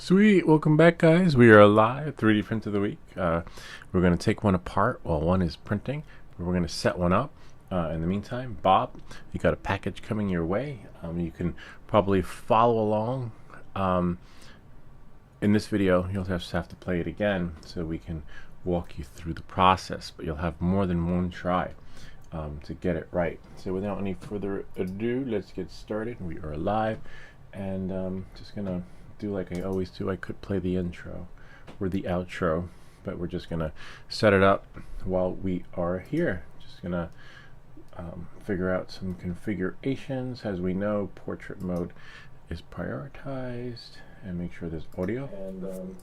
Sweet, welcome back, guys. We are live 3D print of the week. We're going to take one apart while one is printing. We're going to set one up. In the meantime, Bob, you got a package coming your way. You can probably follow along. In this video, you'll just have to play it again so we can walk you through the process, but you'll have more than one try to get it right. So without any further ado, let's get started. We are live, and just going to do like I always do. I could play the intro or the outro, but we're just gonna set it up while we are here. Just gonna figure out some configurations. As we know, portrait mode is prioritized, and make sure there's audio, and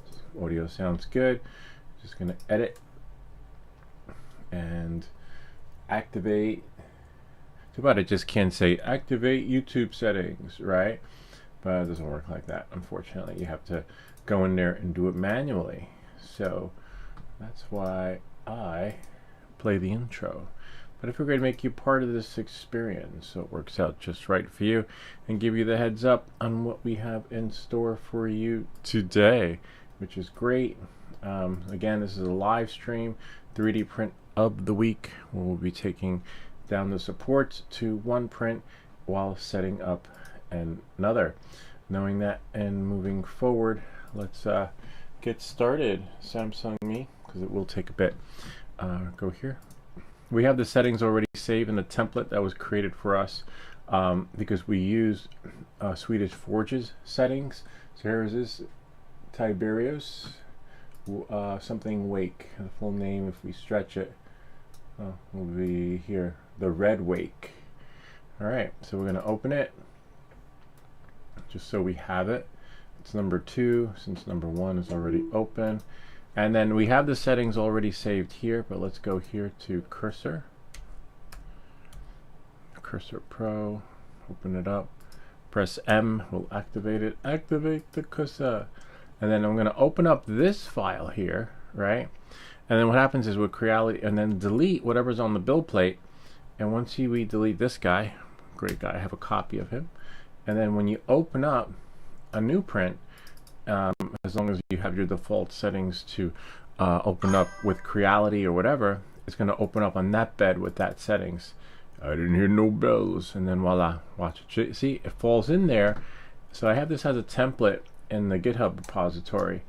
audio sounds good. Just gonna edit and activate. Too bad I just can't say activate YouTube settings, right? But it doesn't work like that, unfortunately. You have to go in there and do it manually. So that's why I play the intro. But I figured I'd make you part of this experience so it works out just right for you and give you the heads up on what we have in store for you today, which is great. Again, this is a live stream 3D print of the week where we'll be taking down the supports to one print while setting up another. Knowing that and moving forward, let's get started. Samsung me, because it will take a bit. Go here. We have the settings already saved in the template that was created for us because we used Swedish Forge's settings. So here is this tyberos something wake. The full name, if we stretch it, will be here, the red wake. All right, so we're going to open it just so we have it. It's number 2 since number 1 is already open, and then we have the settings already saved here, but let's go here to cursor pro, open it up, press M, will activate it, activate the cursor, and then I'm going to open up this file here, right? And then what happens is with Creality, and then delete whatever's on the build plate, and once we delete this guy, great guy, I have a copy of him. And then when you open up a new print, as long as you have your default settings to open up with Creality or whatever, it's going to open up on that bed with that settings. I didn't hear no bells. And then voila, watch it. See, it falls in there. So I have this as a template in the GitHub repository,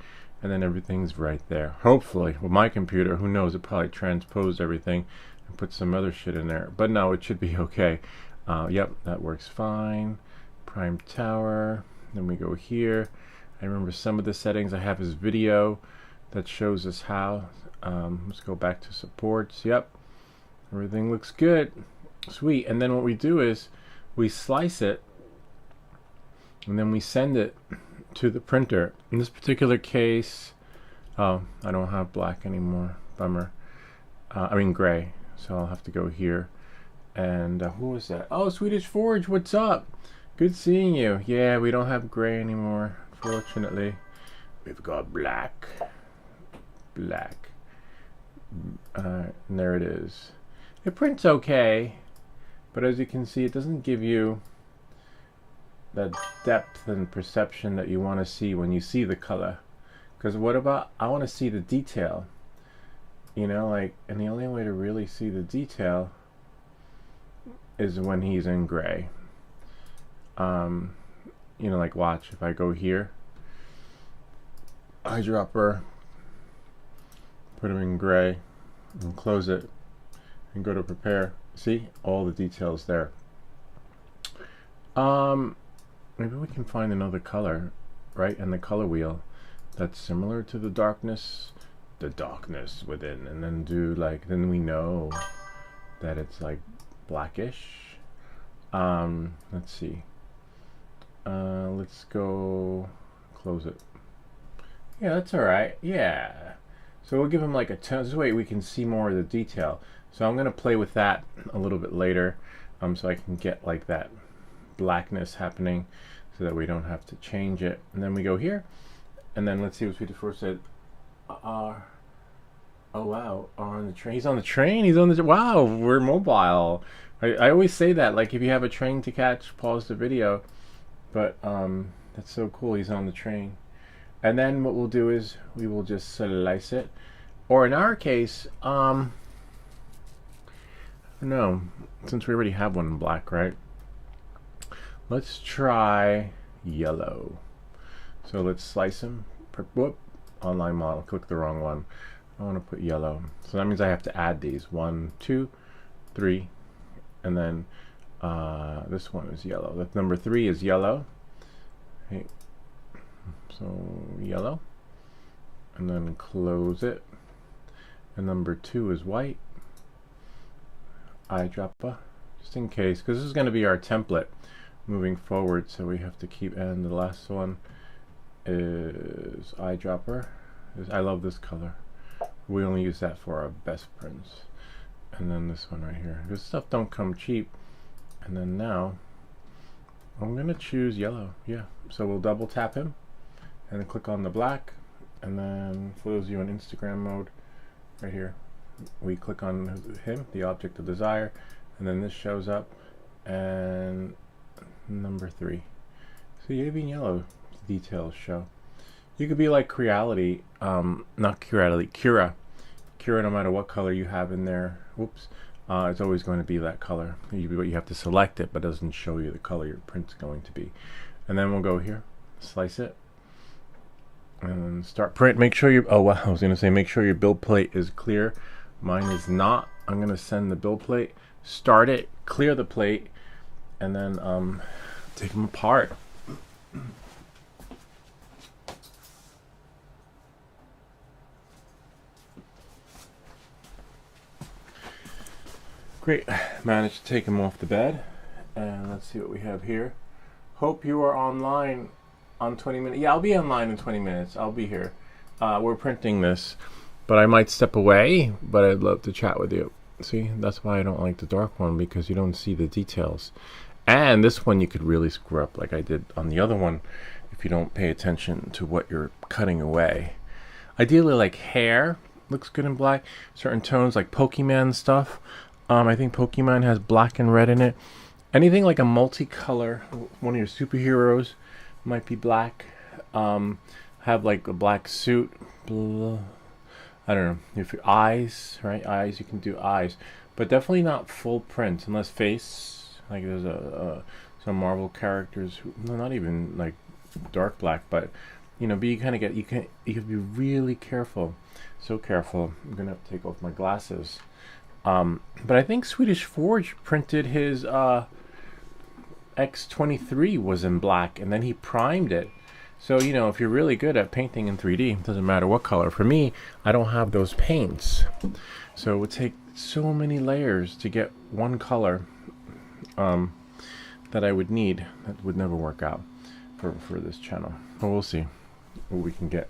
and then everything's right there. Hopefully, with my computer, who knows, it probably transposed everything and put some other shit in there. But no, it should be okay. Yep, that works fine. Prime tower, then we go here. I remember some of the settings. I have his video that shows us how. Let's go back to supports. Yep, everything looks good. Sweet. And then what we do is we slice it and then we send it to the printer. In this particular case, I don't have black anymore, bummer. I mean gray, so I'll have to go here. And who was that? Oh, Swedish Forge, what's up? Good seeing you. Yeah, we don't have gray anymore, fortunately. We've got black. Black. And there it is. It prints okay, but as you can see, it doesn't give you that depth and perception that you want to see when you see the color. Because what about, I want to see the detail. You know, like, and the only way to really see the detail is when he's in gray. You know, like watch, if I go here, eyedropper, put him in gray and close it and go to prepare, see all the details there. Maybe we can find another color, right, in the color wheel that's similar to the darkness within, and then do like, then we know that it's like blackish. Let's see. Let's go close it. Yeah, that's all right. Yeah. So we'll give him like a 10. This way we can see more of the detail. So I'm going to play with that a little bit later, so I can get like that blackness happening so that we don't have to change it. And then we go here, and then let's see what Swedish Forge said. Oh wow, on the train. He's on the train. He's on the. Wow, we're mobile. I always say that, like if you have a train to catch, pause the video. But that's so cool. He's on the train. And then what we'll do is we will just slice it. Or in our case, no, since we already have one in black, right? Let's try yellow. So let's slice him. Whoop, online model, click the wrong one. I want to put yellow. So that means I have to add these. 1, 2, 3, and then this one is yellow. The number 3 is yellow. Okay. So yellow, and then close it. And number 2 is white. Eyedropper, just in case, because this is going to be our template moving forward. So we have to keep. And the last one is eyedropper. I love this color. We only use that for our best prints. And then this one right here. This stuff don't come cheap. And then now I'm gonna choose yellow. Yeah. So we'll double tap him and then click on the black, and then for those of you in Instagram mode, right here, we click on him, the object of desire, and then this shows up, and number 3. So even yellow details show. You could be like Creality, not Creality, Cura. Cura, no matter what color you have in there, whoops, it's always going to be that color. You have to select it, but it doesn't show you the color your print's going to be. And then we'll go here, slice it, and start print. Make sure you, oh well, I was going to say make sure your build plate is clear. Mine is not. I'm going to send the build plate, start it, clear the plate, and then take them apart. Great, managed to take him off the bed, and let's see what we have here. Hope you are online on 20 minutes. Yeah, I'll be online in 20 minutes. I'll be here. We're printing this, but I might step away, but I'd love to chat with you. See, that's why I don't like the dark one, because you don't see the details. And this one you could really screw up like I did on the other one if you don't pay attention to what you're cutting away. Ideally, like hair looks good in black. Certain tones like Pokemon stuff. I think Pokemon has black and red in it. Anything like a multicolor, one of your superheroes might be black. Have like a black suit. Blah. I don't know. If your eyes, right? Eyes, you can do eyes, but definitely not full print unless face. Like there's some Marvel characters who, no, not even like dark black, but you know, but you kind of get, you can be really careful. So careful. I'm gonna have to take off my glasses. But I think Swedish Forge printed his X23 was in black, and then he primed it. So, you know, if you're really good at painting in 3D, it doesn't matter what color. For me, I don't have those paints. So it would take so many layers to get one color that I would need. That would never work out for this channel. But we'll see what we can get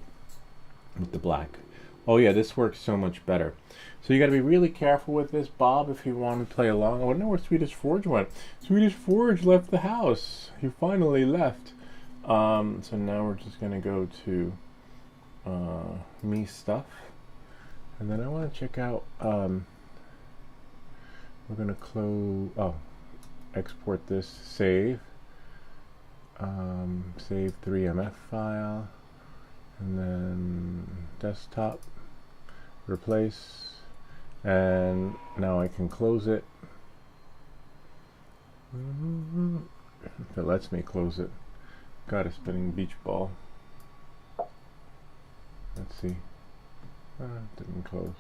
with the black. Oh yeah, this works so much better. So you got to be really careful with this, Bob, if you want to play along. I wonder where Swedish Forge went. Swedish Forge left the house. He finally left. So now we're just going to go to me stuff. And then I want to check out, we're going to close, export this, save. Save 3MF file. And then desktop, replace, and now I can close it. If it lets me close it. Got a spinning beach ball. Let's see. Didn't close.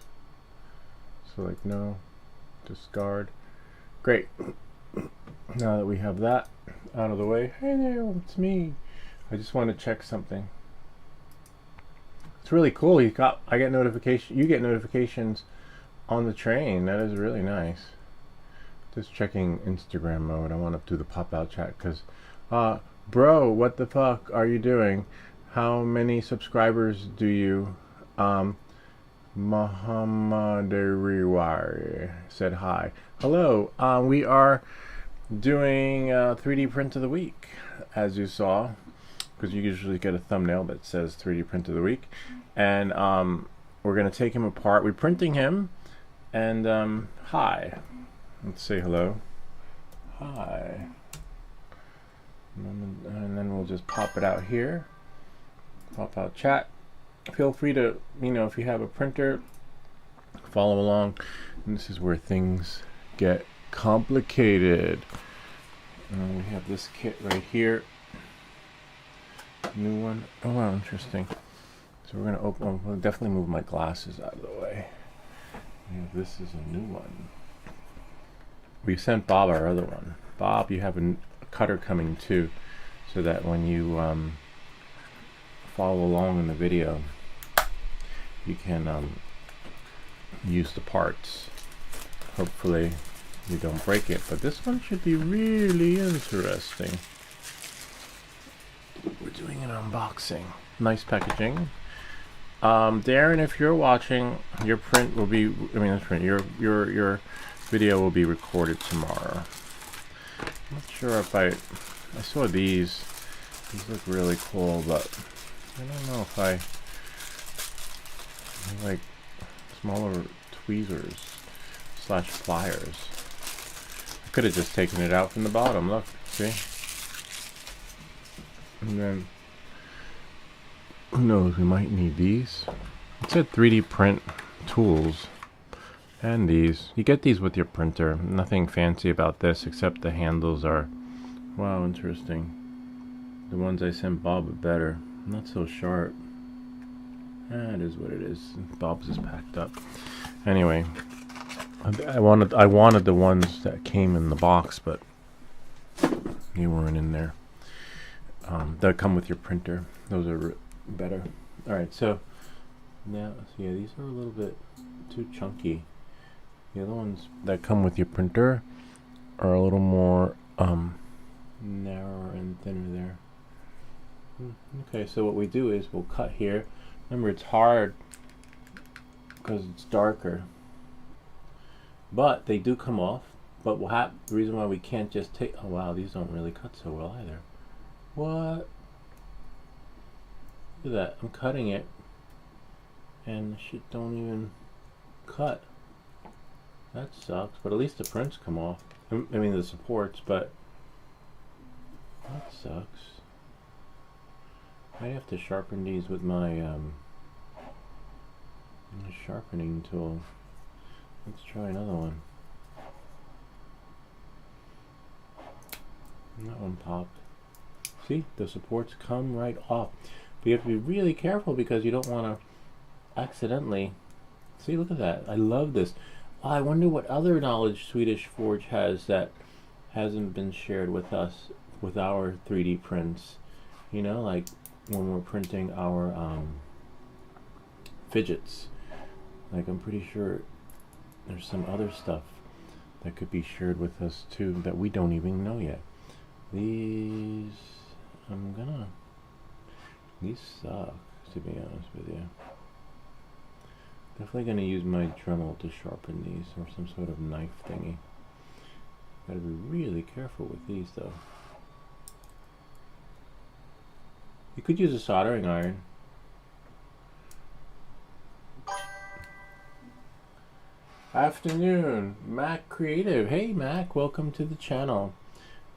Select no, discard. Great. Now that we have that out of the way, hey there, it's me. I just want to check something. It's really cool. I get notification. You get notifications on the train. That is really nice. Just checking Instagram mode. I want to do the pop-out chat because, bro, what the fuck are you doing? How many subscribers do you? Muhammad Riwari said hi. Hello. We are doing 3D print of the week, as you saw. Because you usually get a thumbnail that says 3D print of the week, and we're gonna take him apart. We're printing him, and hi. Let's say hello. Hi. And then we'll just pop it out here. pop out chat. Feel free to, if you have a printer, follow along. And this is where things get complicated. We have this kit right here. New one. Oh wow, interesting. So we're gonna open. We'll definitely move my glasses out of the way. This is a new one. We sent Bob our other one. Bob, you have a cutter coming too, so that when you follow along in the video, you can use the parts. Hopefully you don't break it, but this one should be really interesting. We're doing an unboxing. Nice packaging. Darren, if you're watching, your print will be, your video will be recorded tomorrow. I'm not sure if I saw these look really cool, but I don't know if I like smaller tweezers / pliers. I could have just taken it out from the bottom, look, see? And then, who knows, we might need these. It said 3D print tools. And these. You get these with your printer. Nothing fancy about this, except the handles are, wow, interesting. The ones I sent Bob are better. Not so sharp. That is what it is. Bob's is packed up. Anyway, I wanted the ones that came in the box, but you weren't in there. That come with your printer. Those are better. Alright, so now, yeah, these are a little bit too chunky. The other ones that come with your printer are a little more narrower and thinner there. Okay, so what we do is we'll cut here. Remember, it's hard because it's darker, but they do come off. But we'll have the reason why we can't just take. Oh wow, these don't really cut so well either. What? Look at that! I'm cutting it, and the shit don't even cut. That sucks. But at least the prints come off. I mean the supports, but that sucks. I have to sharpen these with my sharpening tool. Let's try another one. That one popped. See, the supports come right off. But you have to be really careful because you don't want to accidentally. See, look at that. I love this. Oh, I wonder what other knowledge Swedish Forge has that hasn't been shared with us with our 3D prints. You know, like when we're printing our fidgets. Like, I'm pretty sure there's some other stuff that could be shared with us too that we don't even know yet. These suck, to be honest with you. Definitely gonna use my Dremel to sharpen these, or some sort of knife thingy. Gotta be really careful with these though. You could use a soldering iron. Afternoon, Mac Creative. Hey Mac, welcome to the channel.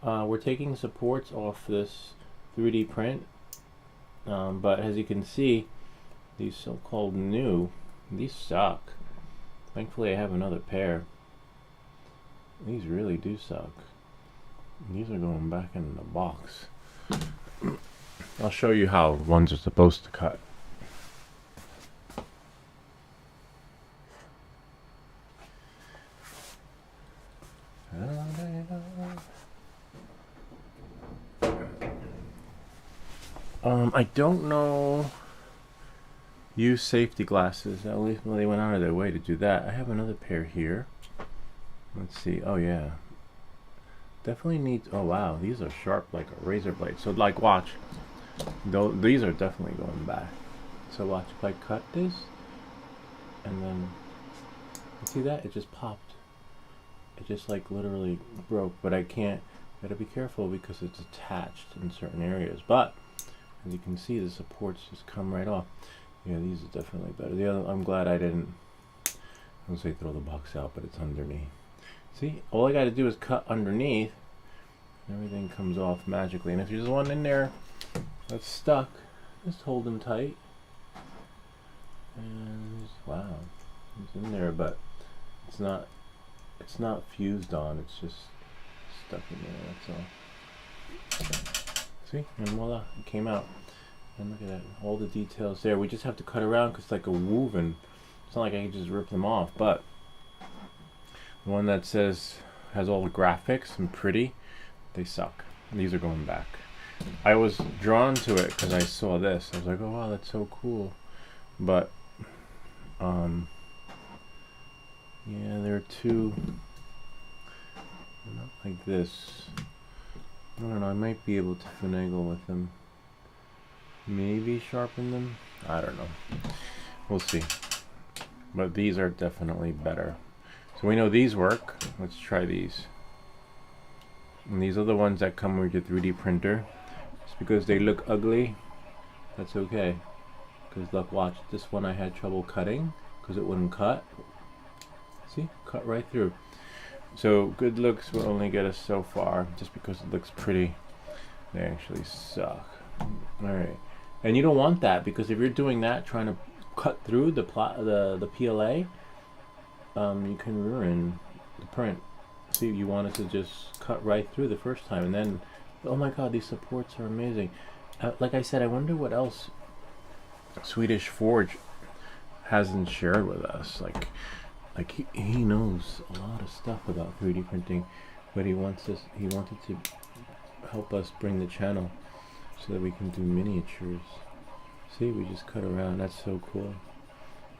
We're taking supports off this 3D print, but as you can see, these so-called new, these suck. Thankfully I have another pair. These really do suck. These are going back in the box. I'll show you how ones are supposed to cut. I don't know. Use safety glasses. At least they went out of their way to do that. I have another pair here. Let's see. Oh yeah. Definitely need. Oh wow, these are sharp like a razor blade. So like, watch. These are definitely going back. So watch. If I cut this, and then you see that it just popped. It just like literally broke. But I can't. Gotta be careful because it's attached in certain areas. But as you can see, the supports just come right off. Yeah, these are definitely better. The other, I'm glad I didn't. I was gonna say throw the box out, but it's underneath. See, all I got to do is cut underneath, and everything comes off magically. And if there's one in there that's stuck, Just hold them tight. And wow, it's in there, but it's not fused on. It's just stuck in there. That's all. See, and voila, it came out. And look at that, all the details there. We just have to cut around because it's like a woven. It's not like I can just rip them off. But the one that has all the graphics and pretty, they suck. These are going back. I was drawn to it because I saw this. I was like, oh wow, that's so cool. But yeah, there are two. Not like this. I don't know. I might be able to finagle with them. Maybe sharpen them. I don't know. We'll see. But these are definitely better. So we know these work. Let's try these. And these are the ones that come with your 3D printer. Just because they look ugly, that's okay. Because look, watch, this one I had trouble cutting because it wouldn't cut. See, cut right through. So good looks will only get us so far just because it looks pretty. They actually suck. Alright. And you don't want that, because if you're doing that, trying to cut through the PLA, you can ruin the print. See, you want it to just cut right through the first time, and then, oh my god, these supports are amazing. Like I said, I wonder what else Swedish Forge hasn't shared with us. Like he knows a lot of stuff about 3D printing, but he wanted to help us bring the channel so that we can do miniatures. See, we just cut around. That's so cool.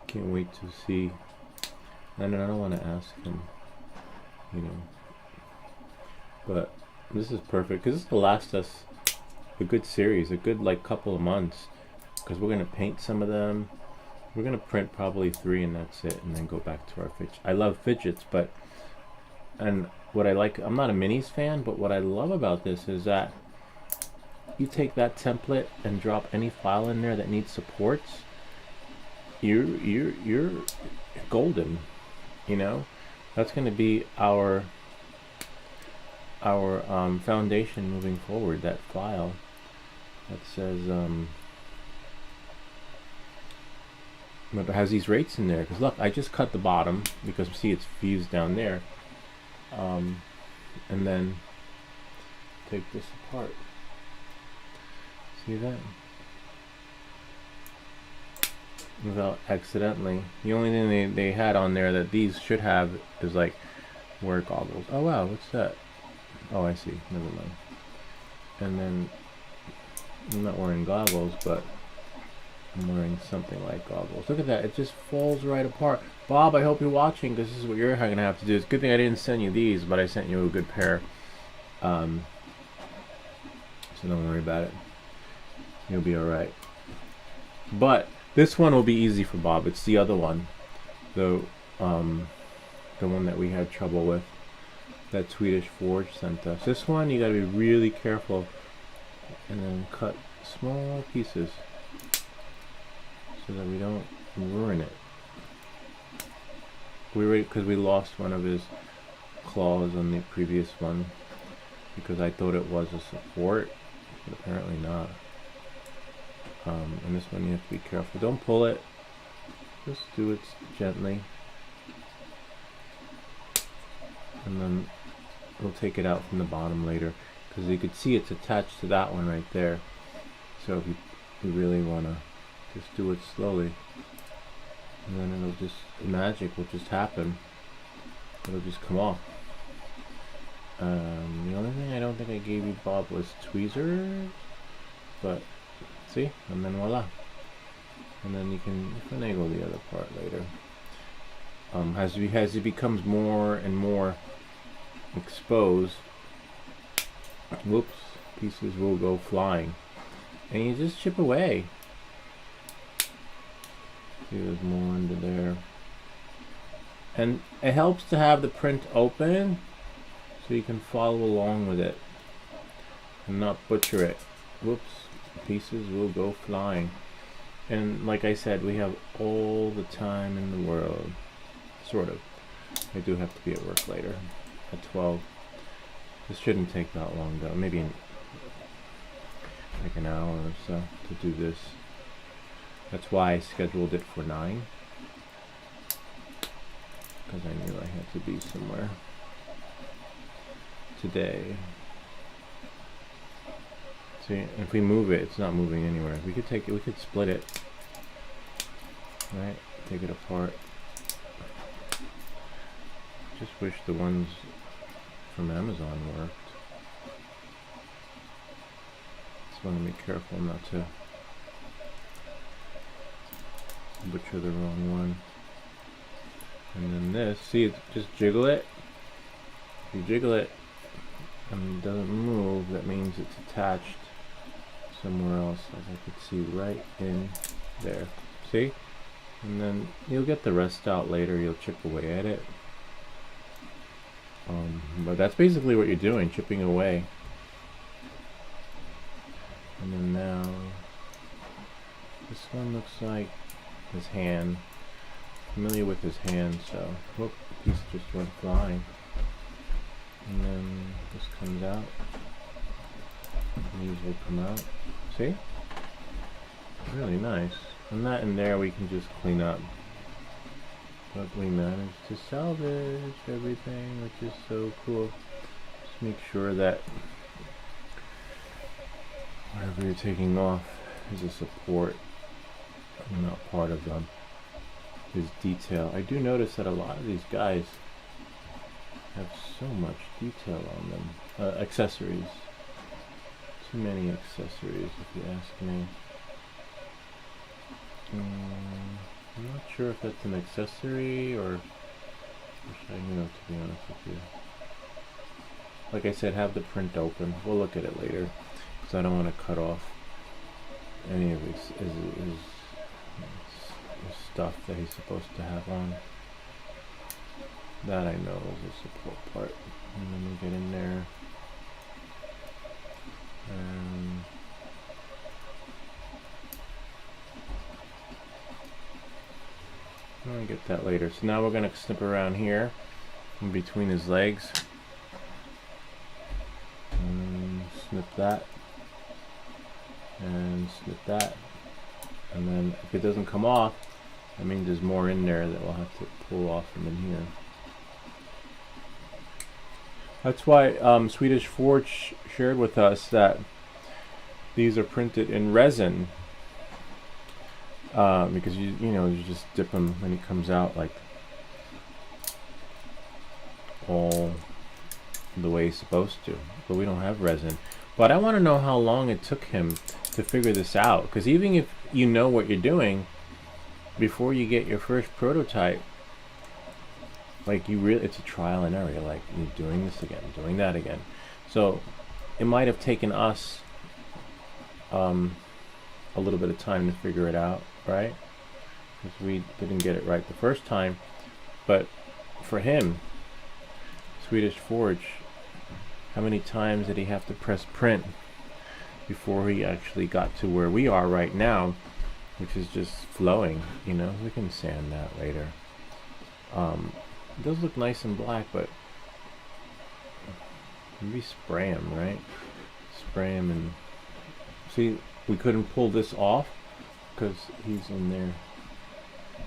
Can't wait to see. And I don't want to ask him, you know. But this is perfect because this will last us a good series, a good like couple of months. Because we're gonna paint some of them. We're gonna print probably 3 and that's it, and then go back to our fidget. I love fidgets, and what I like, I'm not a minis fan, but what I love about this is that you take that template and drop any file in there that needs supports, you're golden, you know. That's going to be our foundation moving forward. That file that says but it has these rates in there, because look, I just cut the bottom because see it's fused down there, and then take this apart. See that? Without accidentally. The only thing they had on there that these should have is like wear goggles. Oh wow, what's that? Oh, I see. Never mind. And then I'm not wearing goggles, but I'm wearing something like goggles. Look at that. It just falls right apart. Bob, I hope you're watching, because this is what you're going to have to do. It's a good thing I didn't send you these, but I sent you a good pair. So don't worry about it. You'll be alright. But this one will be easy for Bob. It's the other one. The one that we had trouble with. That Swedish Forge sent us. This one you gotta be really careful. And then cut small pieces so that we don't ruin it. Because we lost one of his claws on the previous one, because I thought it was a support, but apparently not. And this one you have to be careful. Don't pull it. Just do it gently. And then we'll take it out from the bottom later, because you could see it's attached to that one right there. So if you really want to just do it slowly, and then it'll just, magic will just happen. It'll just come off. The only thing I don't think I gave you, Bob, was tweezers, but see, and then voila. And then you can finagle the other part later. As it becomes more and more exposed, whoops, pieces will go flying. And you just chip away. See, there's more under there. And it helps to have the print open so you can follow along with it and not butcher it. Whoops, pieces will go flying. And like I said, we have all the time in the world. Sort of. I do have to be at work later at 12. This shouldn't take that long though. Maybe like an hour or so to do this. That's why I scheduled it for 9, because I knew I had to be somewhere today. See, if we move it, it's not moving anywhere. We could take it, we could split it, right? Take it apart. Just wish the ones from Amazon worked. Just want to be careful not to butcher the wrong one. And then this, see, just jiggle it. If you jiggle it and it doesn't move, that means it's attached somewhere else, as I could see right in there. See? And then you'll get the rest out later. You'll chip away at it. But that's basically what you're doing, chipping away. And then now, this one looks like his hand. Familiar with his hand, so whoop, piece just went flying. And then this comes out. These will come out. See? Really nice. And that in there we can just clean up. But we managed to salvage everything, which is so cool. Just make sure that whatever you're taking off is a support, not part of his detail. I do notice that a lot of these guys have so much detail on them. Accessories. Too many accessories, if you ask me. I'm not sure if that's an accessory or wish I knew, to be honest with you. Like I said, have the print open. We'll look at it later, because I don't want to cut off any of his stuff that he's supposed to have on. That I know is a support part. And then we get in there. And I'll get that later. So now we're going to snip around here in between his legs. And snip that. And snip that. And then if it doesn't come off, that means there's more in there that we'll have to pull off from in here. That's why Swedish Forge shared with us that these are printed in resin, because you just dip them when it comes out like all the way it's supposed to. But we don't have resin. But I want to know how long it took him to figure this out, because even if you know what you're doing before you get your first prototype, like it's a trial and error. Like you're doing this again, doing that again. So it might have taken us a little bit of time to figure it out, right? Because we didn't get it right the first time. But for him, Swedish Forge, how many times did he have to press print before he actually got to where we are right now, which is just flowing? You know, we can sand that later. It does look nice and black, but maybe spray him, right? Spray him and see, we couldn't pull this off because he's in there.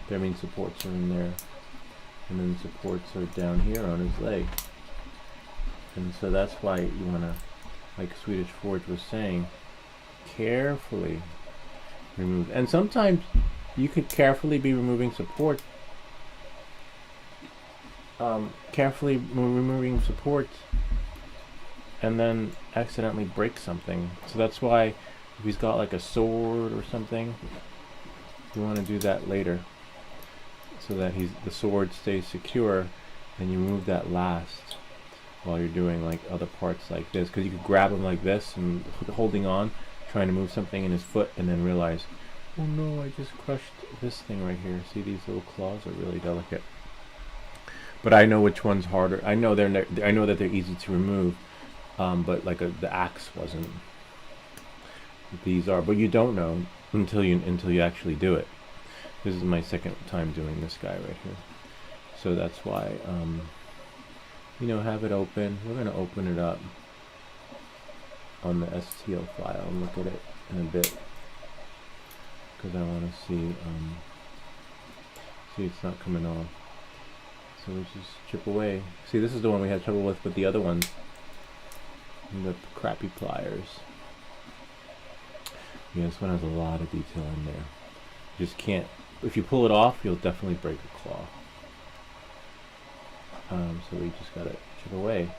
That means supports are in there, and then supports are down here on his leg. And so that's why you want to, like Swedish Forge was saying, carefully remove. And sometimes you could carefully be removing support. Carefully removing supports and then accidentally break something. So that's why if he's got like a sword or something, you want to do that later so that the sword stays secure, and you move that last while you're doing like other parts like this, because you could grab him like this and holding on, trying to move something in his foot, and then realize, oh no, I just crushed this thing right here. See, these little claws are really delicate. But I know which one's harder. I know I know that they're easy to remove, but like the axe wasn't. These are, but you don't know until you actually do it. This is my second time doing this guy right here, so that's why have it open. We're gonna open it up. on the STL file and look at it in a bit, because I want to see it's not coming off. So we just chip away. See, this is the one we had trouble with the other ones. And the crappy pliers. Yeah, this one has a lot of detail in there. You just can't, if you pull it off, you'll definitely break a claw. So we just gotta chip away.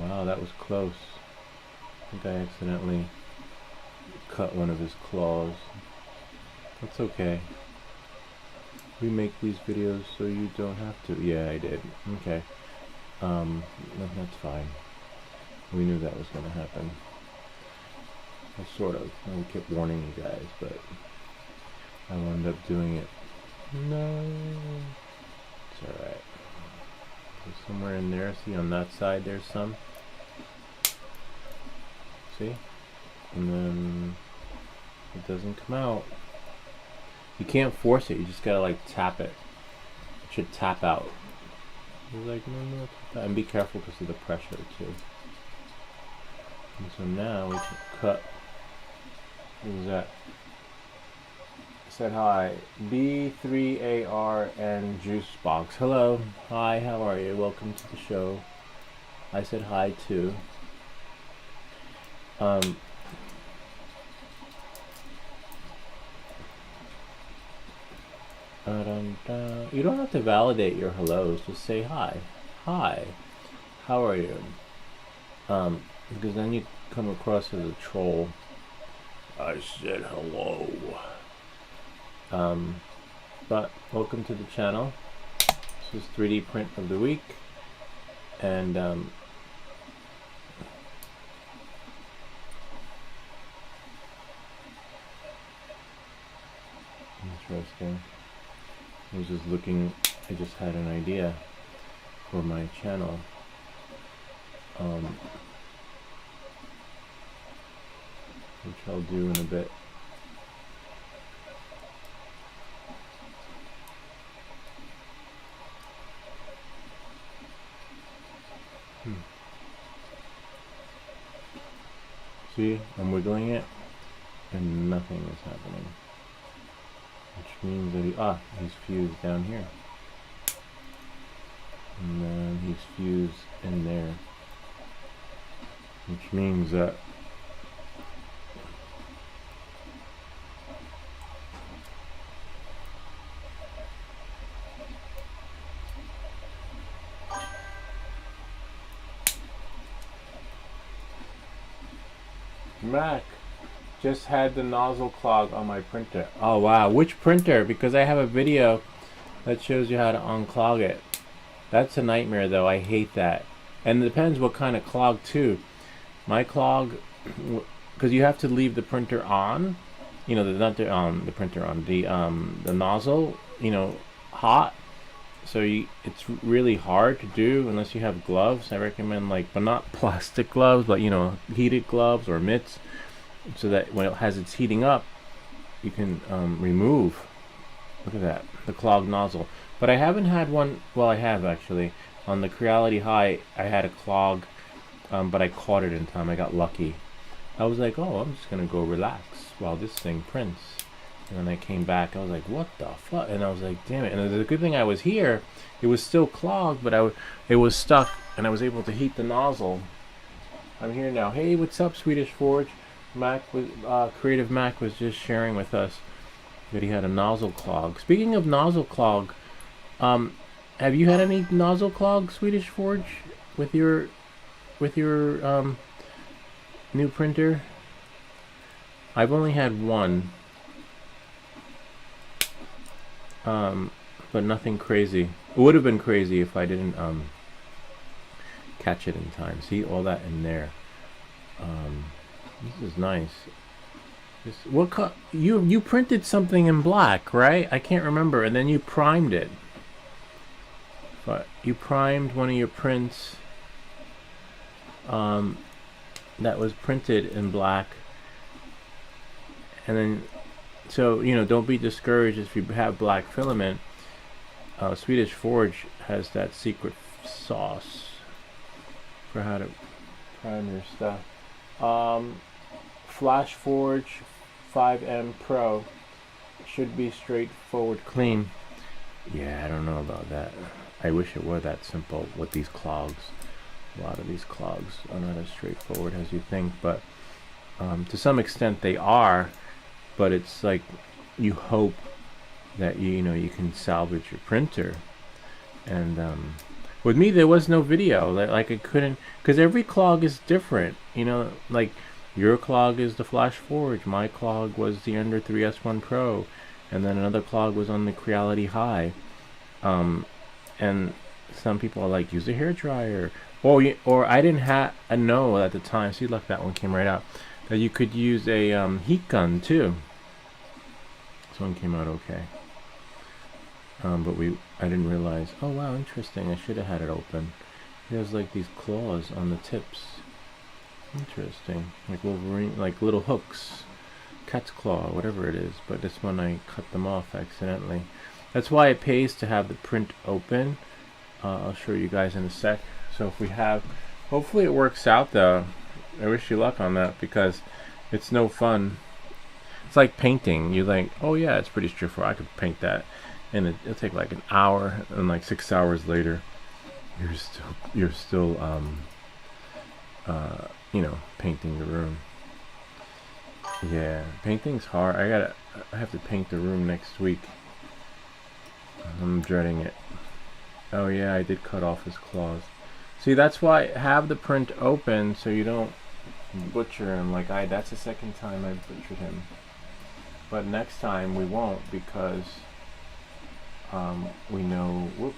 Wow, that was close. I think I accidentally cut one of his claws. That's okay. We make these videos so you don't have to. Yeah, I did. Okay. That's fine. We knew that was going to happen. Well, sort of. We kept warning you guys, but I wound up doing it. No. It's alright. So somewhere in there, see on that side there's some. See? And then it doesn't come out. You can't force it, you just gotta like tap it. It should tap out. It's like, no, and be careful because of the pressure too. And so now we can cut. What was that? I said hi. B3AR and Juicebox. Hello. Hi, how are you? Welcome to the show. I said hi too. You don't have to validate your hellos, just say hi. Hi, how are you? Because then you come across as a troll. I said hello. But welcome to the channel. This is 3D print of the week. And interesting. I was just looking, I just had an idea for my channel. Which I'll do in a bit. See, I'm wiggling it and nothing is happening. Which means that he's fused down here. And then he's fused in there. Which means that Mac just had the nozzle clog on my printer. Oh wow, which printer? Because I have a video that shows you how to unclog it. That's a nightmare though, I hate that. And it depends what kind of clog too. My clog, because you have to leave the printer on, you know, the printer on, the nozzle, you know, hot. So it's really hard to do unless you have gloves. I recommend but not plastic gloves, but you know, heated gloves or mitts, so that when it's heating up, you can remove. Look at that, the clogged nozzle. But I haven't had one. Well, I have actually. On the Creality High, I had a clog, but I caught it in time. I got lucky. I was like, oh, I'm just gonna go relax while this thing prints. And then I came back, I was like, what the fuck? And I was like, damn it. And the good thing I was here, it was still clogged, but it was stuck, and I was able to heat the nozzle. I'm here now. Hey, what's up, Swedish Forge? Creative Mac was just sharing with us that he had a nozzle clog. Speaking of nozzle clog, have you had any nozzle clog, Swedish Forge, with your new printer? I've only had one. But nothing crazy. It would have been crazy if I didn't catch it in time. See all that in there. This is nice. What you printed something in black, right? I can't remember. And then you primed it. But you primed one of your prints that was printed in black, and then. So, you know, don't be discouraged if you have black filament. Swedish Forge has that secret sauce. for how to prime your stuff. Flash Forge 5M Pro should be straightforward, clean. Yeah, I don't know about that. I wish it were that simple with these clogs. A lot of these clogs are not as straightforward as you think, but to some extent they are. But it's like you hope that you can salvage your printer. And with me, there was no video. Like I couldn't, because every clog is different. Like your clog is the Flash Forge. My clog was the Ender 3S1 Pro, and then another clog was on the Creality High. And some people are like, use a hair dryer. Or I didn't know at the time. See, look, that one came right out. That you could use a heat gun too. This one came out okay. But I didn't realize. Oh wow, interesting. I should have had it open. It has like these claws on the tips. Interesting, like Wolverine, like little hooks, cat's claw, whatever it is. But this one I cut them off accidentally. That's why it pays to have the print open. I'll show you guys in a sec. So if we have, hopefully it works out though. I wish you luck on that because it's no fun. It's like painting. You think, oh yeah, it's pretty straightforward. I could paint that, and it'll take like an hour, and like 6 hours later, you're still painting the room. Yeah, painting's hard. I have to paint the room next week. I'm dreading it. Oh yeah, I did cut off his claws. See, that's why have the print open so you don't butcher him. Like that's the second time I butchered him. But next time we won't because we know, whoops,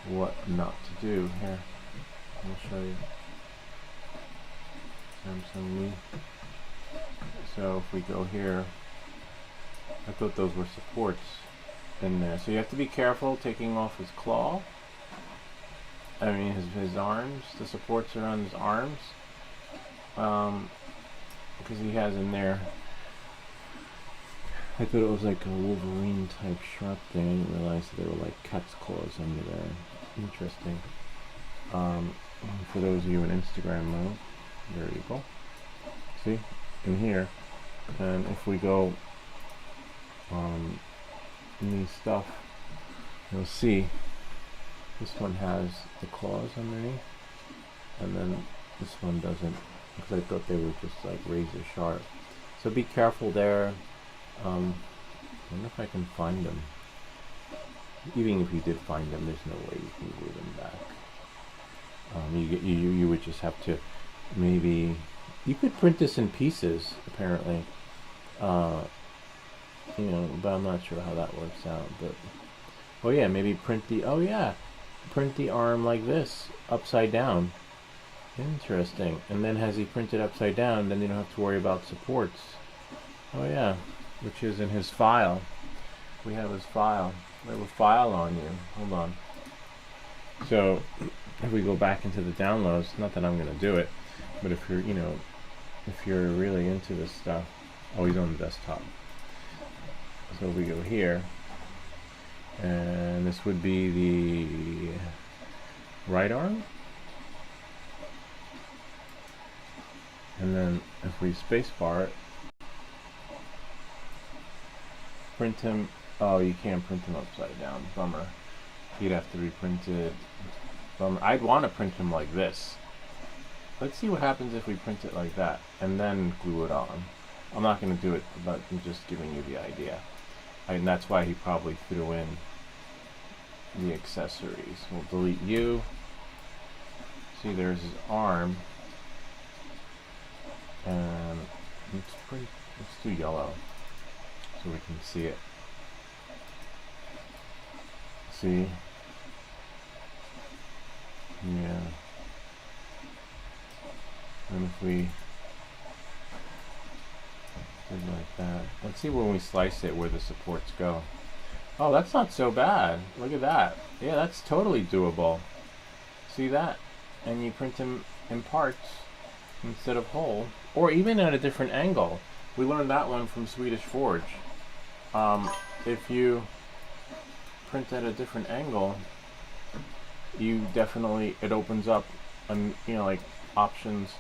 what not to do. Here, I'll show you. Samsung Me. So if we go here, I thought those were supports in there. So you have to be careful taking off his claw. I mean his arms. The supports are on his arms. Because he has in there, I thought it was like a Wolverine type sharp thing. I didn't realize that they were like cat's claws under there. Interesting. For those of you in Instagram mode, there you go. See, in here, and if we go in these stuff, you'll see this one has the claws underneath, and then this one doesn't, because I thought they were just like razor sharp. So be careful there. I wonder if I can find them. Even if you did find them, there's no way you can glue them back. You would just have to, maybe you could print this in pieces apparently. But I'm not sure how that works out. But oh yeah, maybe print the arm like this upside down. Interesting. And then has he printed upside down, then you don't have to worry about supports. Oh yeah, which is in his file. We have his file. We have a file on you. Hold on. So if we go back into the downloads, not that I'm gonna do it, but if you're really into this stuff. Oh, he's on the desktop. So we go here, and this would be the right arm. And then if we spacebar it, print him. Oh, you can't print him upside down. Bummer. He'd have to be printed. Bummer. I'd want to print him like this. Let's see what happens if we print it like that and then glue it on. I'm not going to do it, but I'm just giving you the idea. And that's why he probably threw in the accessories. We'll delete you. See, there's his arm. And it's too yellow so we can see it. See? Yeah. And if we did like that, let's see when we slice it where the supports go. Oh, that's not so bad. Look at that. Yeah, that's totally doable. See that? And you print them in parts instead of whole, or even at a different angle. We learned that one from Swedish Forge. If you print at a different angle, you definitely, it opens up, like options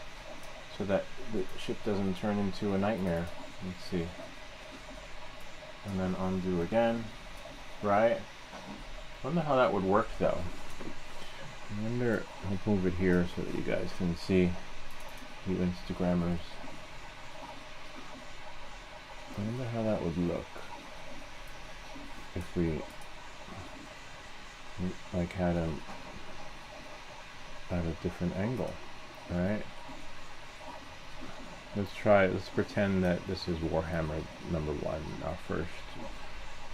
so that the ship doesn't turn into a nightmare. Let's see. And then undo again, right? I wonder how that would work though. I wonder, I'll move it here so that you guys can see, you Instagrammers. I wonder how that would look if we like had him at a different angle, right? Let's pretend that this is Warhammer #1, our first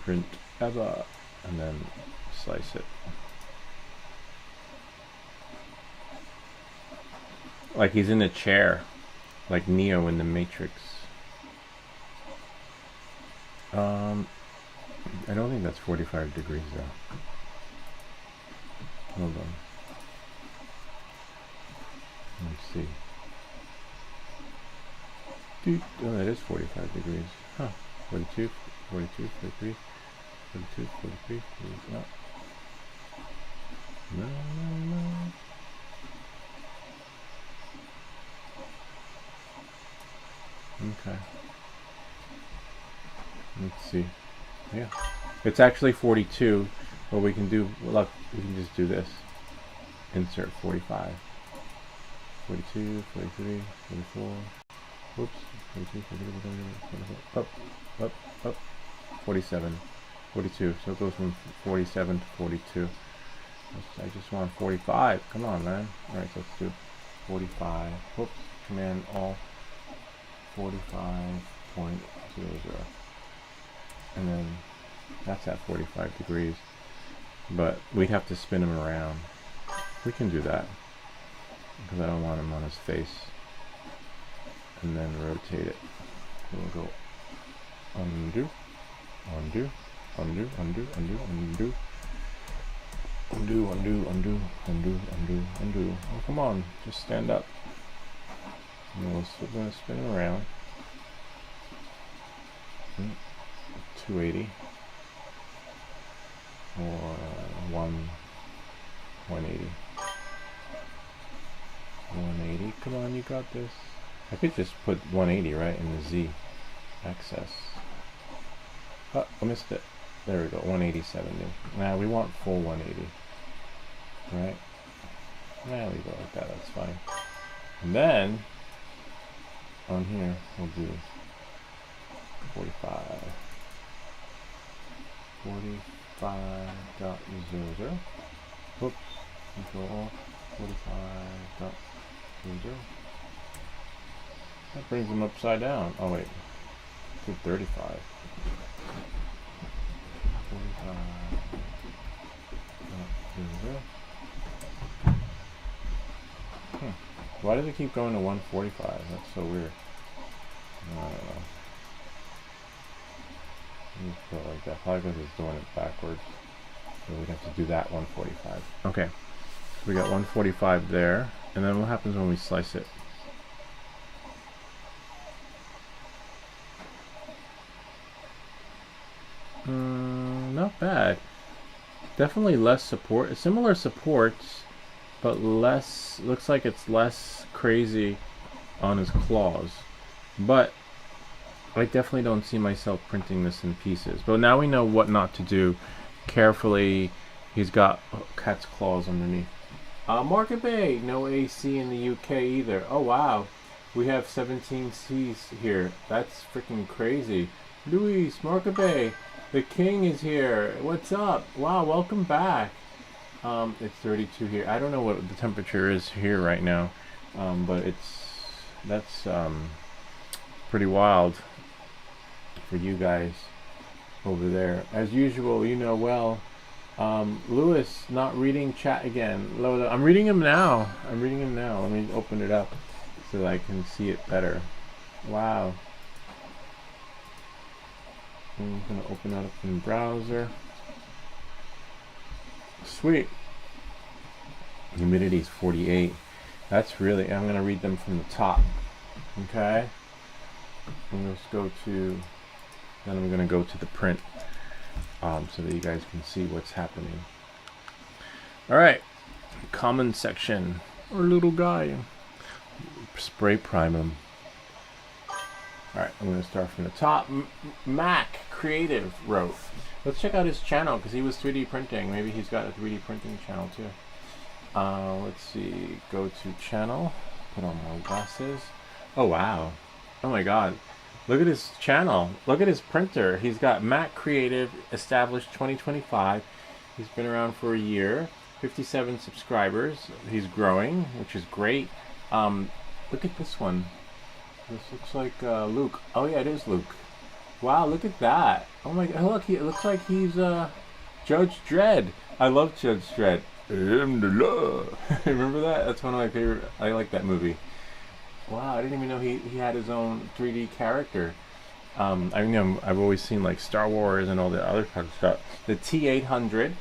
print ever, and then slice it. Like he's in a chair, like Neo in the Matrix. I don't think that's 45 degrees though. Hold on. Let's see. Oh, that is 45 degrees. Huh. 42, 42, 43, 42, 43. No. No, no, no. Okay. Let's see. Yeah. It's actually 42. What we can do, look, we can just do this. Insert 45. 42, 43, 44. Whoops. 42, 43, 44. Up. 47. 42. So it goes from 47 to 42. I just want 45. Come on, man. Alright, so let's do 45. Whoops. Command Alt. 45.00. And then that's at 45 degrees. But we'd have to spin him around. We can do that. Because I don't want him on his face. And then rotate it. So we'll go undo, undo, undo, undo, undo, undo. Undo, undo, undo, undo, undo, undo. Oh, come on, just stand up. And we're going to spin him around. 280. Or 180. 180. Come on, you got this. I could just put 180 right in the Z axis. Oh, I missed it. There we go. 180/70. Now we want full 180. Right? There we go, like that. That's fine. And then on here we'll do 45. 45.00. Whoops. Control 45.00. That brings them upside down. Oh wait. To 35. 45.00. Why does it keep going to 145? That's so weird. I don't know. Just put it like that. Probably because it's doing it backwards. So we'd have to do that 145. Okay. So we got 145 there. And then what happens when we slice it? Not bad. Definitely less support. Similar supports, but less. Looks like it's less crazy on his claws. But I definitely don't see myself printing this in pieces. But now we know what not to do. Carefully, he's got cat's claws underneath. Market Bay, no AC in the UK either. Oh wow, we have 17 Cs here. That's freaking crazy. Luis, Market Bay, the king is here. What's up? Wow, welcome back. It's 32 here. I don't know what the temperature is here right now, but that's pretty wild for you guys over there. As usual, you know well. Lewis, not reading chat again. I'm reading him now. Let me open it up so that I can see it better. Wow. I'm going to open that up in the browser. Sweet. Humidity is 48. That's really, I'm going to read them from the top. Okay. And let's go to, then I'm going to go to the print. So that you guys can see what's happening. All right, comment section. Or little guy. Spray prime him. Alright, I'm going to start from the top. Mac Creative wrote. Let's check out his channel because he was 3D printing. Maybe he's got a 3D printing channel too. Let's see. Go to channel. Put on my glasses. Oh wow. Oh my god. Look at his channel. Look at his printer. He's got Mac Creative, established 2025. He's been around for a year. 57 subscribers. He's growing, which is great. Look at this one. This looks like Luke. Oh yeah, it is Luke. Wow, look at that. Oh my god, look, it looks like he's Judge Dredd. I love Judge Dredd. I am the law. Remember that? That's one of my favorite. I like that movie. Wow, I didn't even know he had his own 3D character. I know I've always seen like Star Wars and all the other kind of stuff. The T-800.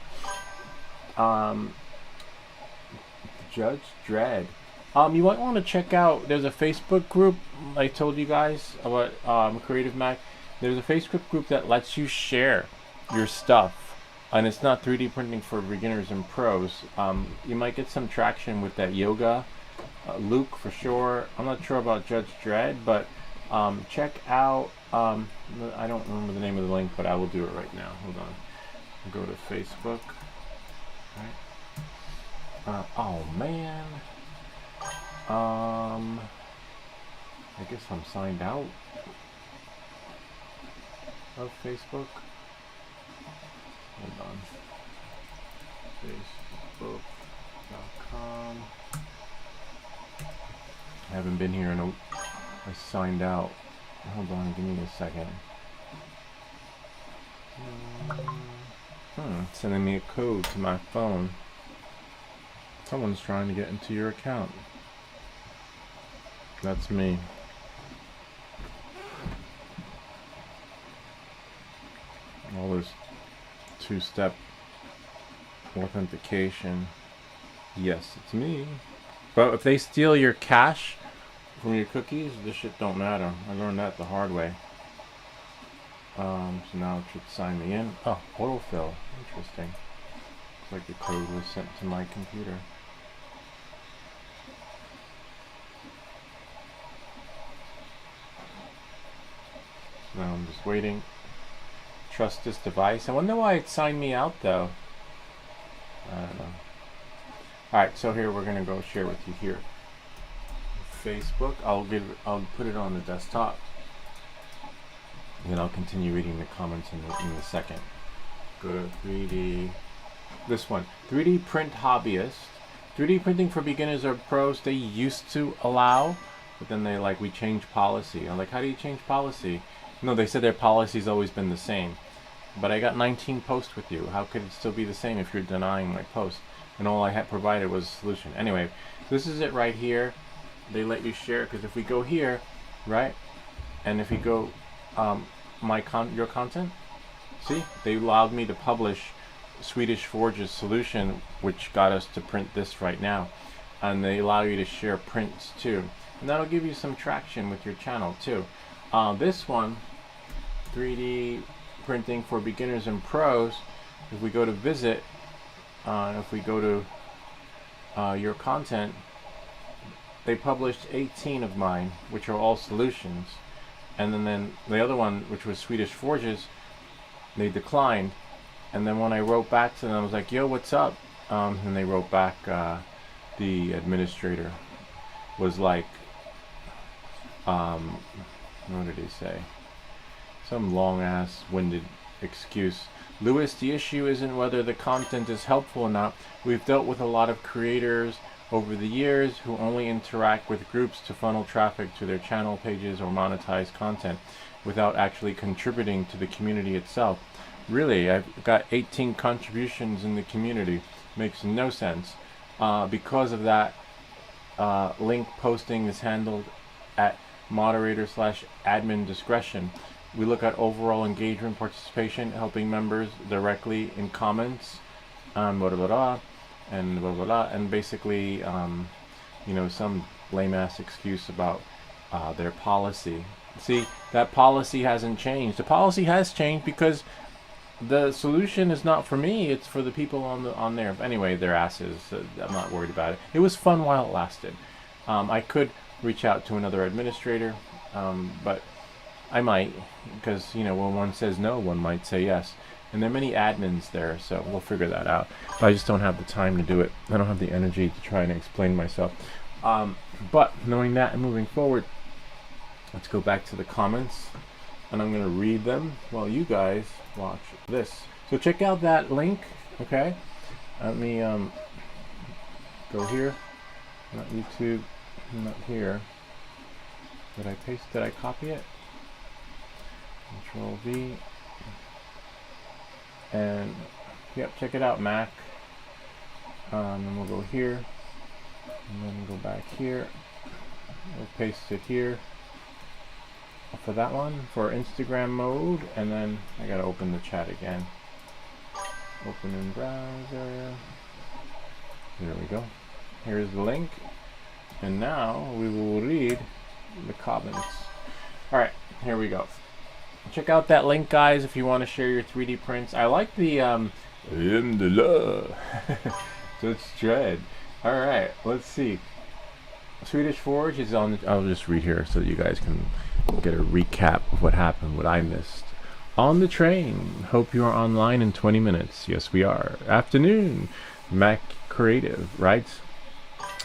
Judge Dredd. You might want to check out, there's a Facebook group, I told you guys about Creative Mac. There's a Facebook group that lets you share your stuff, and it's not 3D printing for beginners and pros. You might get some traction with that yoga, Luke for sure. I'm not sure about Judge Dredd, but check out, I don't remember the name of the link, but I will do it right now. Hold on. I'll go to Facebook. Right. Oh man. I guess I'm signed out of Facebook. Hold on. Facebook.com. I haven't been here in a... I signed out. Hold on, give me a second. Sending me a code to my phone. Someone's trying to get into your account. That's me. All this two-step authentication. Yes, it's me. But if they steal your cash from your cookies, this shit don't matter. I learned that the hard way. So now it should sign me in. Oh, autofill. Interesting. Looks like the code was sent to my computer. Now I'm just waiting. Trust this device. I wonder why it signed me out though. I don't know. Alright, so here we're gonna go share with you here. Facebook. I'll put it on the desktop. And then I'll continue reading the comments in a second. Go to 3D. This one. 3D print hobbyist. 3D printing for beginners or pros, they used to allow, but then we changed policy. I'm like, how do you change policy? No, they said their policy's always been the same. But I got 19 posts with you. How could it still be the same if you're denying my post? And all I had provided was a solution. Anyway, this is it right here. They let you share, because if we go here, right? And if we go your content, see? They allowed me to publish Swedish Forge's solution, which got us to print this right now. And they allow you to share prints too. And that'll give you some traction with your channel too. This one, 3D printing for beginners and pros, if we go to visit, if we go to your content, they published 18 of mine, which are all solutions. And then the other one, which was Swedish Forges, they declined. And then when I wrote back to them, I was like, yo, what's up? And they wrote back, the administrator was like, what did he say? Some long-ass winded excuse. Lewis, the issue isn't whether the content is helpful or not. We've dealt with a lot of creators over the years who only interact with groups to funnel traffic to their channel pages or monetize content without actually contributing to the community itself. Really, I've got 18 contributions in the community. Makes no sense. Because of that, link posting is handled at moderator/admin discretion. We look at overall engagement, participation, helping members directly in comments, blah, blah, blah, and blah, blah, blah, and basically, you know, some lame-ass excuse about their policy. See, that policy hasn't changed. The policy has changed because the solution is not for me. It's for the people on there. Anyway, their asses. I'm not worried about it. It was fun while it lasted. I could reach out to another administrator, but I might, because when one says no, one might say yes. And there are many admins there, so we'll figure that out. But I just don't have the time to do it. I don't have the energy to try and explain myself. But knowing that and moving forward, let's go back to the comments. And I'm going to read them while you guys watch this. So check out that link, okay? Let me go here. Not YouTube, not here. Did I paste? Did I copy it? Control V. And yep, check it out, Mac. And we'll go here, and then go back here. We'll paste it here for that one for Instagram mode, and then I gotta open the chat again. Open in browser. There we go. Here's the link, and now we will read the comments. All right, here we go. Check out that link, guys, if you want to share your 3D prints. I like the I am the law. Just dread. All right, let's see. Swedish Forge is on. I'll just read here so that you guys can get a recap of what happened, what I missed. On the train. Hope you are online in 20 minutes. Yes, we are. Afternoon. Mac Creative, right?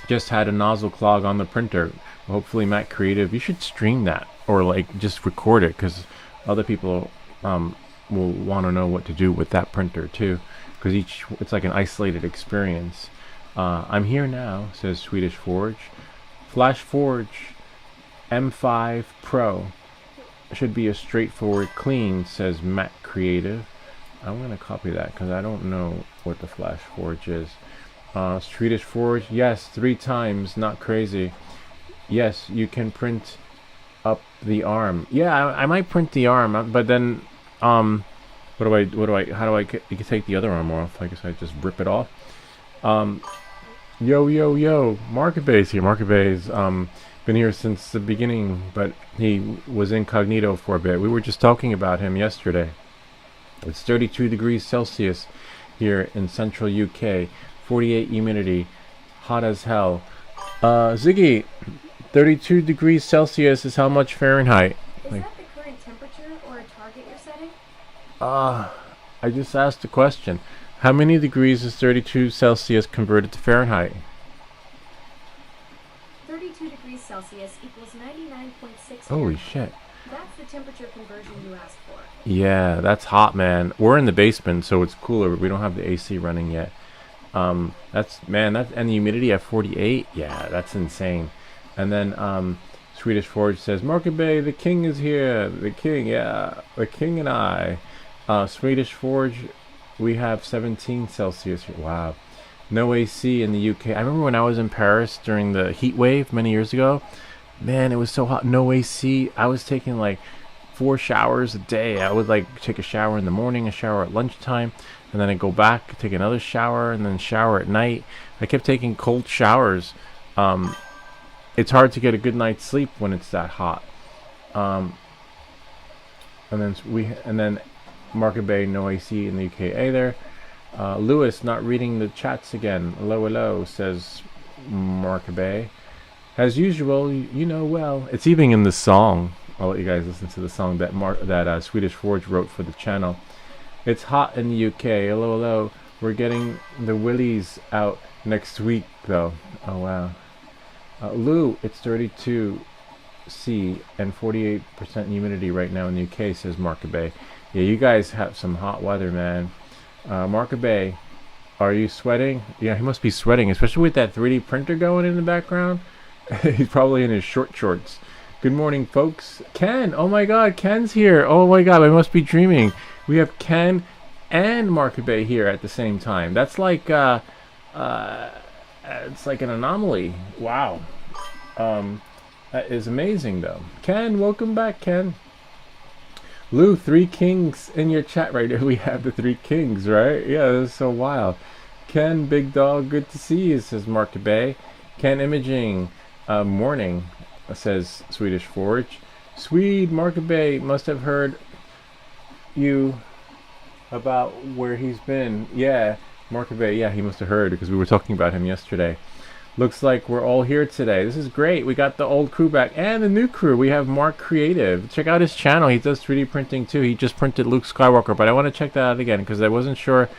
Just had a nozzle clog on the printer. Hopefully, Mac Creative. You should stream that or like just record it, because other people will want to know what to do with that printer too, because it's like an isolated experience. I'm here now, says Swedish Forge. Flash Forge M5 Pro should be a straightforward clean, says Mac Creative. I'm gonna copy that because I don't know what the Flash Forge is. Swedish Forge, yes, 3 times, not crazy. Yes, you can print up the arm. Yeah, I might print the arm, but then how do I you can take the other arm off? I guess I just rip it off. Yo, Market Bay's here. Market Bay's been here since the beginning, but he was incognito for a bit. We were just talking about him yesterday. It's 32 degrees Celsius here in central UK, 48 humidity, hot as hell. Ziggy, 32 degrees Celsius is how much Fahrenheit? Is that the current temperature or a target you're setting? I just asked a question. How many degrees is 32 Celsius converted to Fahrenheit? 32 degrees Celsius equals 99.6 Holy Fahrenheit. shit. That's the temperature conversion you asked for. Yeah, that's hot, man. We're in the basement, so it's cooler. We don't have the AC running yet. And the humidity at 48. Yeah, that's insane. And then Swedish Forge says, Market Bay, the king is here. The king, yeah, the king and I. Swedish Forge, we have 17 Celsius here. Wow. No AC in the UK. I remember when I was in Paris during the heat wave many years ago. Man, it was so hot. No AC. I was taking like 4 showers a day. I would like take a shower in the morning, a shower at lunchtime, and then I'd go back, take another shower, and then shower at night. I kept taking cold showers. It's hard to get a good night's sleep when it's that hot. And then Market Bay, no AC in the UK either. Lewis, not reading the chats again. Hello, says Market Bay. As usual, you know well. It's even in the song. I'll let you guys listen to the song that Swedish Forge wrote for the channel. It's hot in the UK. Hello. We're getting the willies out next week, though. Oh, wow. Lou, it's 32 C and 48% humidity right now in the UK, says Market Bay. Yeah, you guys have some hot weather, man. Market Bay, are you sweating? Yeah, he must be sweating, especially with that 3D printer going in the background. He's probably in his shorts. Good morning, folks. Ken, oh my god, Ken's here. Oh my god, I must be dreaming. We have Ken and Market Bay here at the same time. That's like it's like an anomaly. Wow. That is amazing, though. Ken, welcome back, Ken. Lou, 3 kings in your chat right here. We have the 3 kings, right? Yeah, that's so wild. Ken, big dog, good to see you, says Market Bay. Ken Imaging, morning, says Swedish Forge. Swede, Market Bay must have heard you about where he's been. Yeah, Markabay, yeah, he must have heard because we were talking about him yesterday. Looks like we're all here today. This is great. We got the old crew back and the new crew. We have Mark Creative. Check out his channel. He does 3D printing too. He just printed Luke Skywalker, but I want to check that out again because I wasn't sure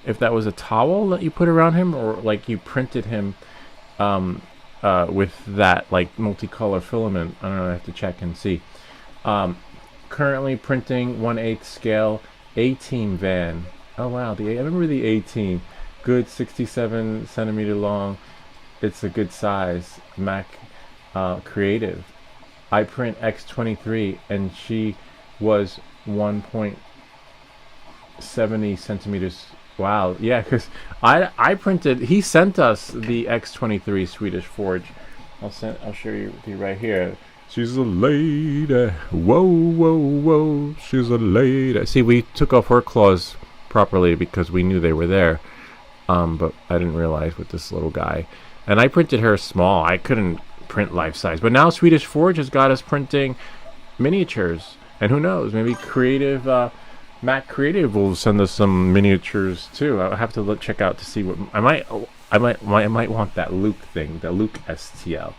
if that was a towel that you put around him or like you printed him with that like multicolor filament. I don't know. I have to check and see. Currently printing 1/8 scale A-Team van. Oh wow, I remember the A-Team. Good 67 centimeter long. It's a good size. Mac Creative. I print X23 and she was 1.70 centimeters. Wow, yeah, because I printed. He sent us the X23 Swedish Forge. I'll show you right here. She's a lady. Whoa, whoa, whoa. She's a lady. See, we took off her claws properly because we knew they were there. But I didn't realize with this little guy. And I printed her small. I couldn't print life size. But now Swedish Forge has got us printing miniatures. And who knows? Maybe Mac Creative will send us some miniatures too. I'll have to check out to see what I might want that Luke thing, the Luke STL.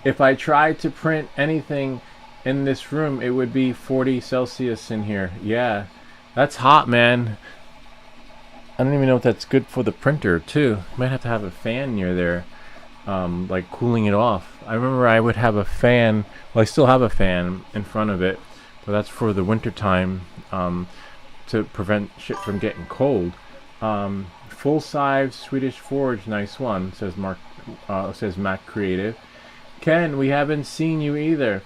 If I tried to print anything in this room, it would be 40 Celsius in here. Yeah, that's hot, man. I don't even know if that's good for the printer too. Might have to have a fan near there, like cooling it off. I remember I would have a fan. Well, I still have a fan in front of it, but that's for the winter time to prevent shit from getting cold. Full size Swedish Forge, nice one. Says says Mac Creative. Ken, we haven't seen you either.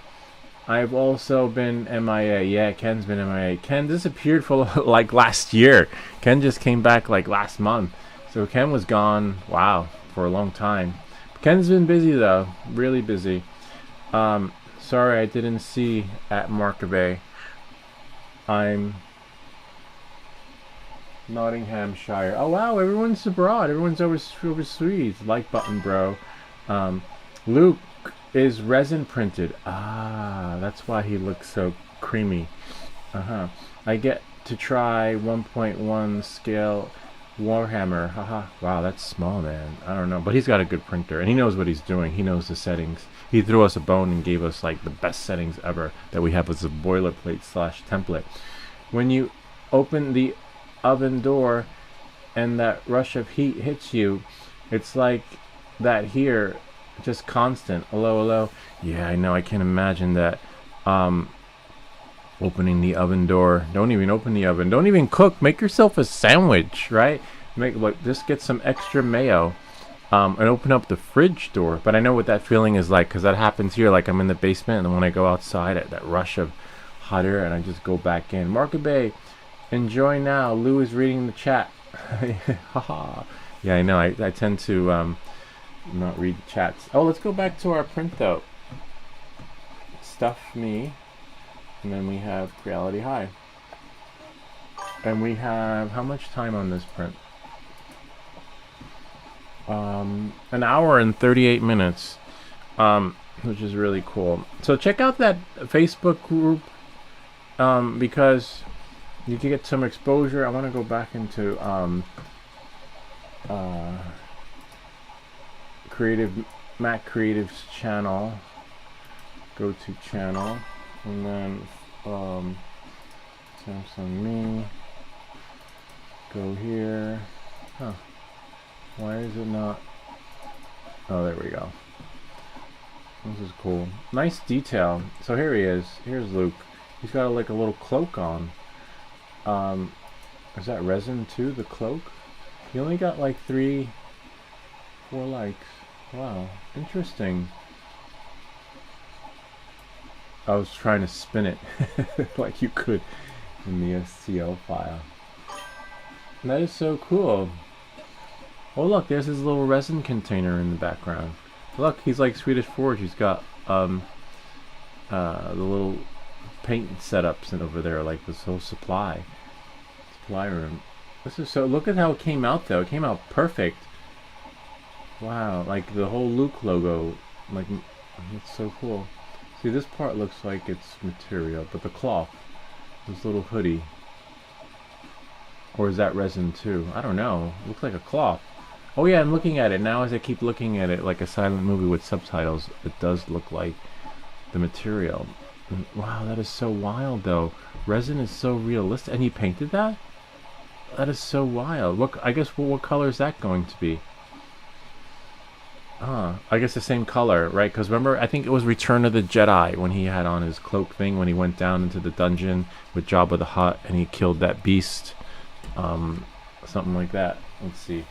I've also been MIA. Yeah, Ken's been MIA. Ken disappeared for like last year. Ken just came back like last month. So Ken was gone, wow, for a long time. Ken's been busy though, really busy. Sorry I didn't see at Markabay. I'm Nottinghamshire. Oh wow, everyone's abroad. Everyone's overseas. Like button, bro. Luke is resin printed. Ah, that's why he looks so creamy. I get to try 1.1 scale Warhammer. Haha. Wow, that's small, man. I don't know, but he's got a good printer and he knows what he's doing. He knows the settings. He threw us a bone and gave us like the best settings ever that we have as a boilerplate / template. When you open the oven door and that rush of heat hits you, it's like that here, just constant. Hello, hello. Yeah, I know. I can't imagine that. Opening the oven door. Don't even open the oven. Don't even cook. Make yourself a sandwich, right? Just get some extra mayo, and open up the fridge door. But I know what that feeling is like because that happens here. Like I'm in the basement, and then when I go outside, that rush of hot air, and I just go back in. Markabay, enjoy now. Lou is reading the chat. Haha. Yeah, I know. I tend to not read the chats. Oh, let's go back to our printout. Stuff me. And then we have Reality High. And we have how much time on this print? An hour and 38 minutes. Which is really cool. So check out that Facebook group because you can get some exposure. I want to go back into Mac Creative's channel. Go to channel and then Samsung Me. Go here. Huh. Why is it not? Oh, there we go. This is cool. Nice detail. So here he is. Here's Luke. He's got like a little cloak on. Is that resin too? The cloak? He only got like 4 likes. Wow, interesting. I was trying to spin it like you could in the STL file. And that is so cool. Oh look, there's his little resin container in the background. Look, he's like Swedish Forge. He's got the little paint setups in over there, like this whole supply room. This is so. Look at how it came out though. It came out perfect. Wow, like the whole Luke logo, like it's so cool. See, this part looks like it's material, but the cloth This little hoodie. Or is that resin too? I don't know. Looks like a cloth. Oh yeah, I'm looking at it now. As I keep looking at it like a silent movie with subtitles, it does look like the material. Wow, that is so wild though. Resin is so realistic. And he painted that? That is so wild. I guess what color is that going to be? I guess the same color, right? Because remember, I think it was Return of the Jedi when he had on his cloak thing when he went down into the dungeon with Jabba the Hutt and he killed that beast. Something like that. Let's see.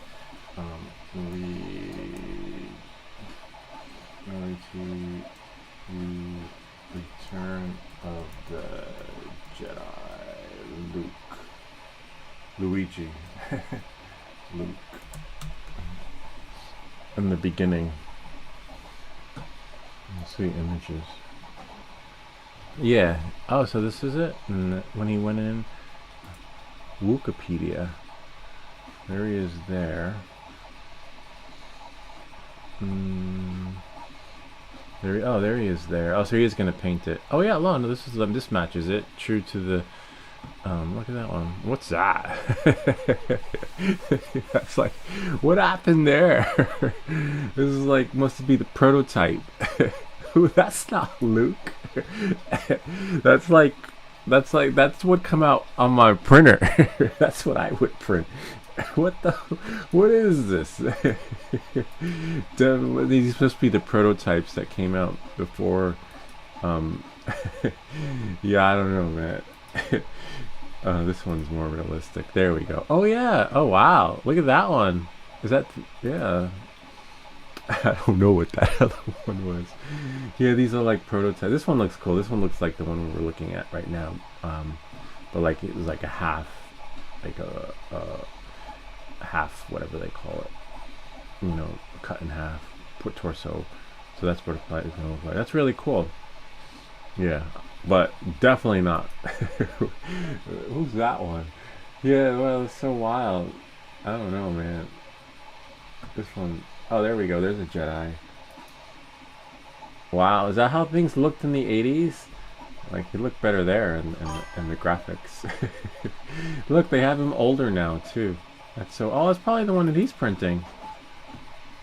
Return of the Jedi. Luigi. Luke. In the beginning. Let's see images. Yeah. Oh, so this is it? And when he went in Wikipedia. There he is there. There he is there. Oh, so he is gonna paint it. Oh yeah, no, this matches it. True to the look at that one. What's that? That's like, what happened there? This is like, must be the prototype. That's not Luke. That's what come out on my printer. That's what I would print. What is this? These supposed to be the prototypes that came out before. Yeah, I don't know, man. This one's more realistic. There we go. Oh yeah. Oh wow. Look at that one. Is that? Yeah. I don't know what that other one was. Yeah, these are like prototypes. This one looks cool. This one looks like the one we're looking at right now. But like it was like a half, like a half, whatever they call it. You know, cut in half, put torso. So that's what it is gonna look like. That's really cool. Yeah, but definitely not. Who's that one? Yeah, well, it's so wild. I don't know, man. This one. Oh, there we go. There's a Jedi. Wow, is that how things looked in the 80s? Like, it looked better there in the graphics. Look, they have him older now, too. That's so... Oh, it's probably the one that he's printing.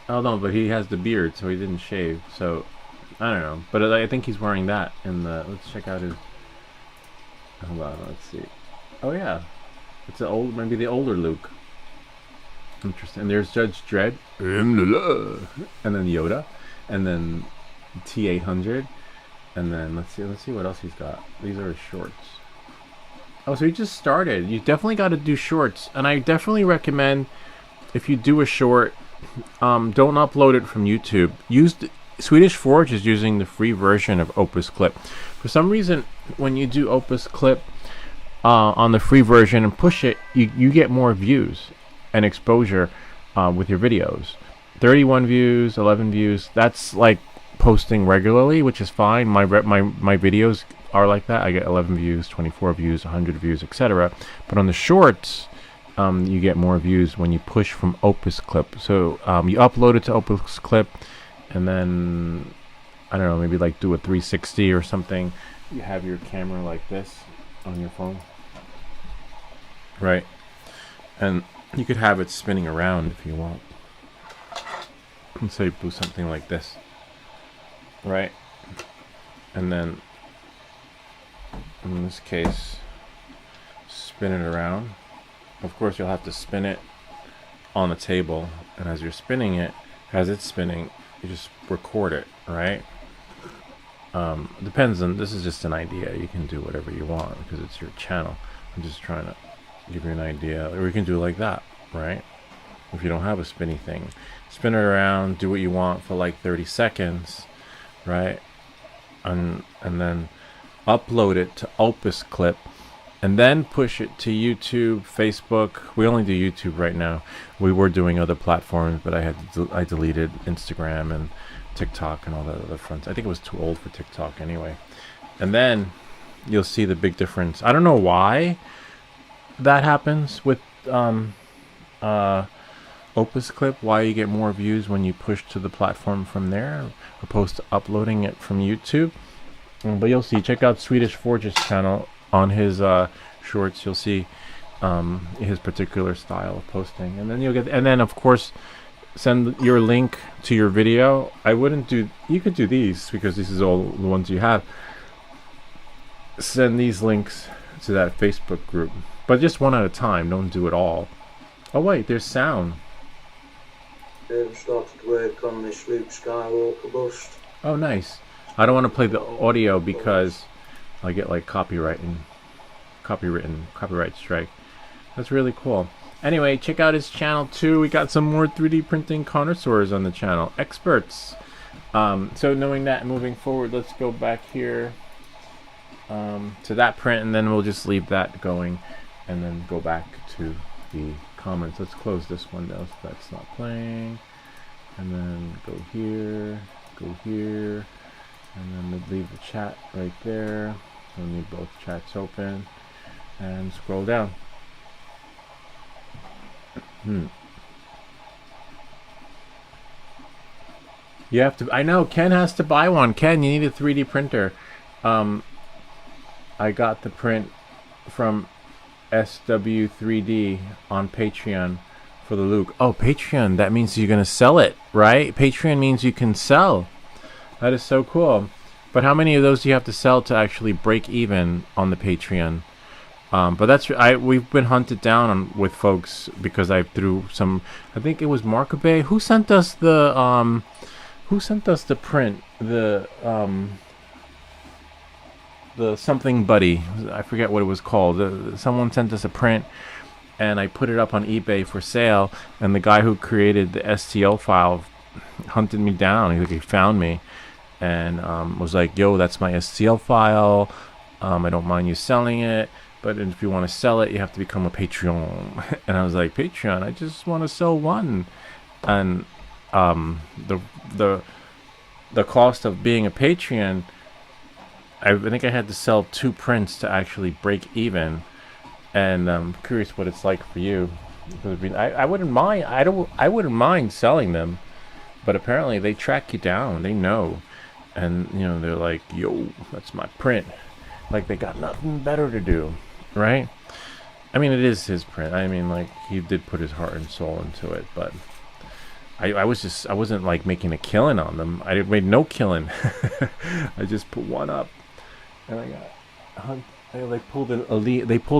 Oh, no, but he has the beard, so he didn't shave. So, I don't know. But I think he's wearing that in the... Let's check out his... Hold on, let's see. Oh, yeah. It's maybe the older Luke. Interesting. And there's Judge Dredd. And then Yoda. And then T-800. And then let's see what else he's got. These are his shorts. Oh, so he just started. You definitely got to do shorts. And I definitely recommend, if you do a short, don't upload it from YouTube. Swedish Forge is using the free version of Opus Clip. For some reason, when you do Opus Clip on the free version and push it, you get more views and exposure with your videos. 31 views, 11 views. That's like posting regularly, which is fine. My videos are like that. I get 11 views, 24 views, 100 views, etc. But on the shorts, you get more views when you push from Opus Clip. So you upload it to Opus Clip, and then I don't know, maybe like do a 360 or something. You have your camera like this on your phone, right? And you could have it spinning around if you want. And so you do something like this, right? And then in this case, spin it around. Of course, you'll have to spin it on the table, and as you're spinning it, as it's spinning, you just record it, right? Depends on, this is just an idea. You can do whatever you want because it's your channel. I'm just trying to give you an idea. Or you can do like that, right? If you don't have a spinny thing, spin it around, do what you want for like 30 seconds, right? And then upload it to Opus Clip, and then push it to YouTube, Facebook. We only do YouTube right now. We were doing other platforms, but I deleted Instagram and TikTok and all that other fronts. I think it was too old for TikTok anyway. And then you'll see the big difference. I don't know why that happens with Opus Clip, why you get more views when you push to the platform from there opposed to uploading it from YouTube. But you'll see. Check out Swedish Forge's channel on his shorts, you'll see his particular style of posting, and then you'll get. And then of course, send your link to your video. I wouldn't do. You could do these because this is all the ones you have. Send these links to that Facebook group, but just one at a time. Don't do it all. Oh wait, there's sound. They've started work on this Luke Skywalker bust. Oh, nice. I don't want to play the audio because I get like copyright strike. That's really cool. Anyway, check out his channel too. We got some more 3D printing connoisseurs on the channel, experts. So knowing that, moving forward, let's go back here to that print, and then we'll just leave that going, and then go back to the comments. Let's close this window so that's not playing, and then go here, and then leave the chat right there. We'll need both chats open, and scroll down. You have to. I know Ken has to buy one. Ken, you need a 3D printer. I got the print from SW3D on Patreon for the Luke. Oh, Patreon, that means you're gonna sell it, right? Patreon means you can sell. That is so cool. But how many of those do you have to sell to actually break even on the Patreon? But that's we've been hunted down with folks because I threw some. I think it was Markabay who sent us the print, the something buddy. I forget what it was called. Someone sent us a print, and I put it up on eBay for sale. And the guy who created the STL file hunted me down. He found me and was like, "Yo, that's my STL file. I don't mind you selling it, but if you want to sell it, you have to become a Patreon." And I was like, "Patreon? I just want to sell one." And the cost of being a Patreon, I think I had to sell 2 prints to actually break even. And I'm curious what it's like for you. I wouldn't mind. I wouldn't mind selling them, but apparently they track you down. They know, and they're like, "Yo, that's my print." Like they got nothing better to do, right? I mean, it is his print. I mean, like he did put his heart and soul into it, but I wasn't like making a killing on them. I made no killing. I just put one up, and they pulled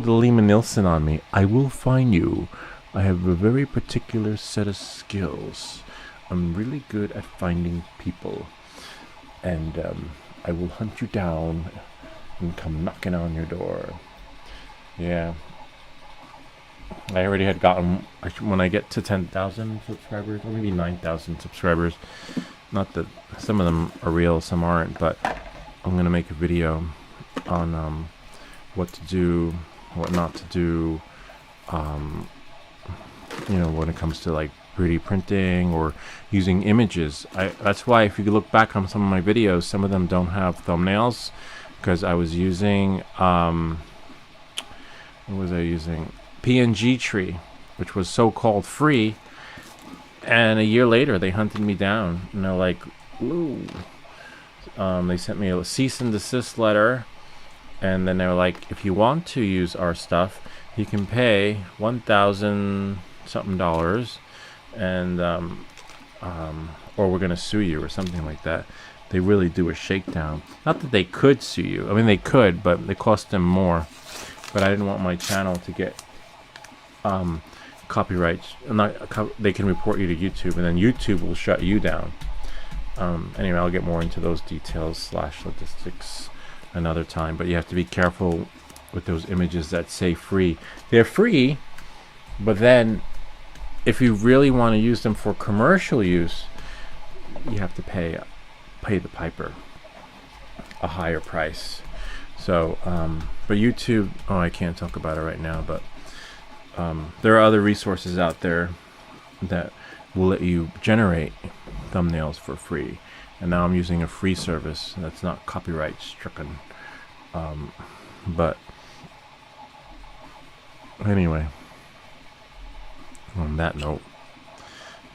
a Lehman Nielsen on me. "I will find you. I have a very particular set of skills. I'm really good at finding people, and I will hunt you down and come knocking on your door." Yeah. I already had gotten, when I get to 10,000 subscribers, or maybe 9,000 subscribers, not that some of them are real, some aren't, but I'm going to make a video on what to do, what not to do, when it comes to like 3D printing or using images. That's why if you look back on some of my videos, some of them don't have thumbnails, because I was using, what was I using? PNG tree, which was so-called free, and a year later they hunted me down, and they're like, "Ooh." They sent me a cease and desist letter, and then they were like, "If you want to use our stuff, you can pay $1,000 something, and or we're gonna sue you," or something like that. They really do a shakedown. Not that they could sue you. I mean, they could, but it cost them more. But I didn't want my channel to get copyrights. They can report you to YouTube, and then YouTube will shut you down. Anyway, I'll get more into those details / logistics another time. But you have to be careful with those images that say free. They're free, but then if you really want to use them for commercial use, you have to pay the piper a higher price. So, but YouTube, I can't talk about it right now, but there are other resources out there that will let you generate thumbnails for free. And now I'm using a free service that's not copyright stricken. But anyway, on that note,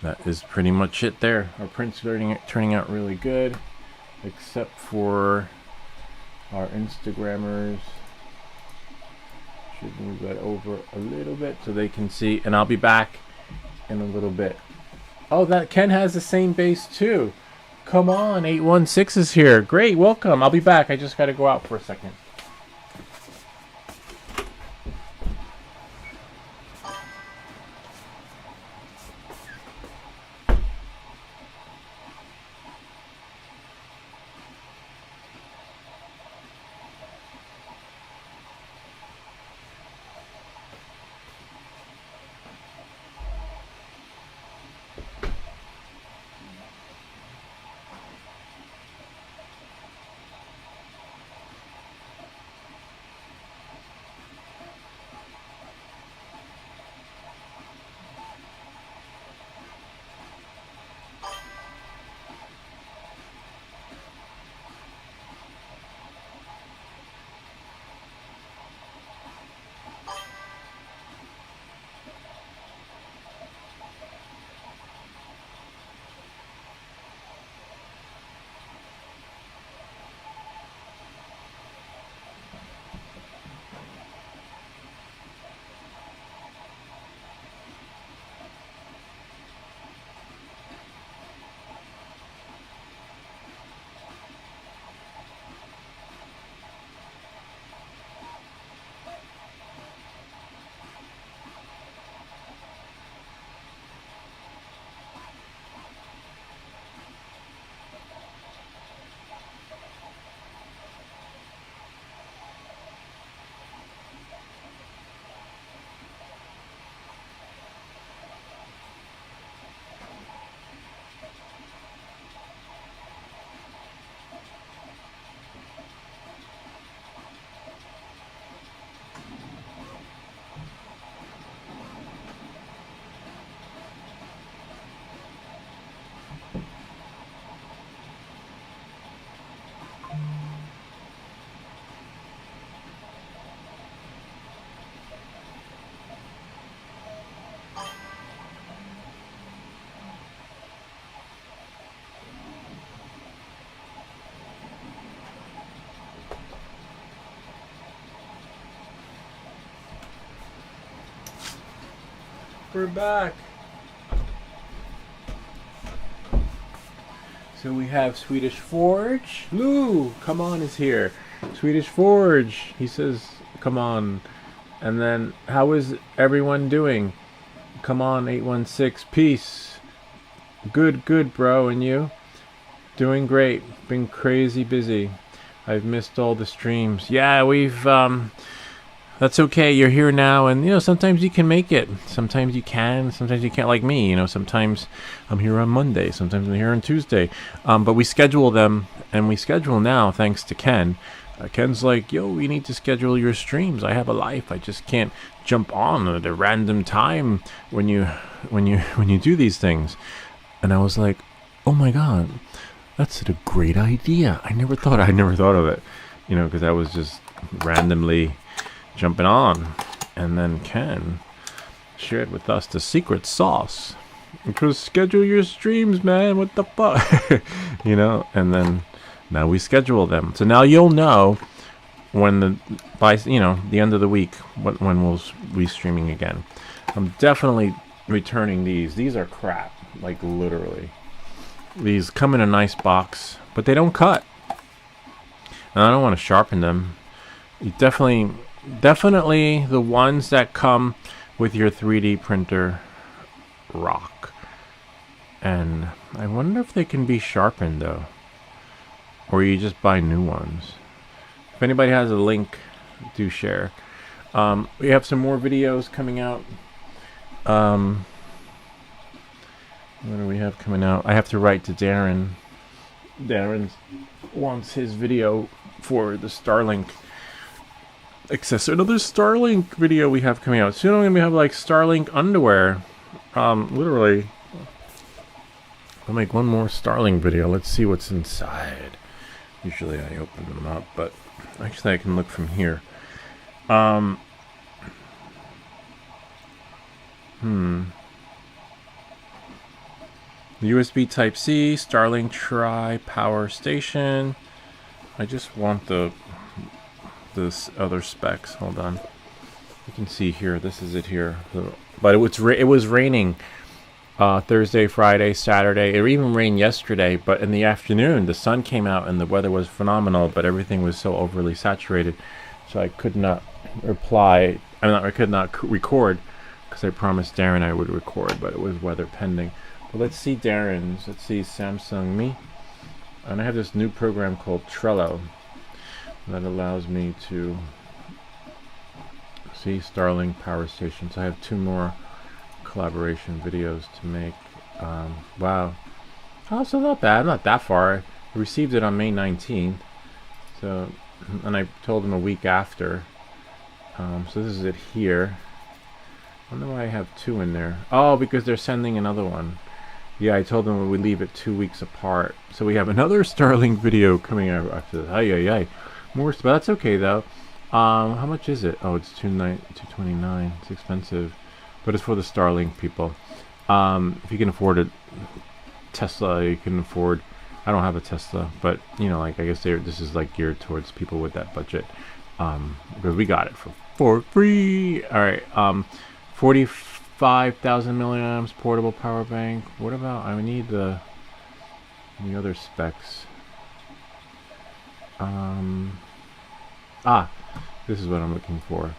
that is pretty much it there. Our print's turning out really good, except for our Instagrammers Should move that over a little bit so they can see, and I'll be back in a little bit. Oh, that Ken has the same base too. Come on, 816 is here. Great, welcome. I'll be back. I just got to go out for a second. We're back. So we have Swedish Forge. Lou, come on, is here. Swedish Forge. He says, come on. And then, how is everyone doing? Come on, 816. Peace. Good, good, bro. And you? Doing great. Been crazy busy. I've missed all the streams. Yeah, we've, that's okay. You're here now, and you know sometimes you can make it. Sometimes you can. Sometimes you can't. Like me, you know. Sometimes I'm here on Monday. Sometimes I'm here on Tuesday. But we schedule them, and we schedule now thanks to Ken. Ken's like, yo, we need to schedule your streams. I have a life. I just can't jump on at a random time when you do these things. And I was like, oh my god, that's a great idea. I never thought of it, you know, because I was just randomly jumping on, and then Ken shared with us the secret sauce, because schedule your streams, man, what the fuck. You know, and then now we schedule them, so now you'll know when by the end of the week when we'll be streaming again. I'm definitely returning these are crap, like literally. These come in a nice box, but they don't cut, and I don't want to sharpen them. You definitely the ones that come with your 3D printer rock. And I wonder if they can be sharpened though, or you just buy new ones. If anybody has a link, do share. We have some more videos coming out. What do we have coming out? I have to write to Darren. Darren wants his video for the Starlink accessory. Another Starlink video we have coming out soon. I'm gonna have like Starlink underwear. Literally, I'll make one more Starlink video. Let's see what's inside. Usually I open them up, but actually I can look from here. USB Type-C, Starlink Tri-Power Station. I just want this other specs. Hold on. You can see here, this is it here. But it was raining Thursday, Friday, Saturday. It even rained yesterday, but in the afternoon the sun came out and the weather was phenomenal, but everything was so overly saturated, so I could not I could not record, because I promised Darren I would record, but it was weather pending. But let's see Darren's. Let's see Samsung Me. And I have this new program called Trello that allows me to see Starlink power stations. I have 2 more collaboration videos to make. Wow. Oh, so not bad. Not that far. I received it on May 19th. So, and I told them a week after. So this is it here. I don't know why I have 2 in there. Oh, because they're sending another one. Yeah, I told them we leave it 2 weeks apart. So we have another Starlink video coming out after this. Ay. More, but that's okay though. How much is it? Oh, it's $229. It's expensive, but it's for the Starlink people. If you can afford a Tesla, you can afford. I don't have a Tesla, but you know, like I guess this is like geared towards people with that budget. Because we got it for free. All right. 45,000 milliamps portable power bank. What about? I need the other specs. This is what I'm looking for.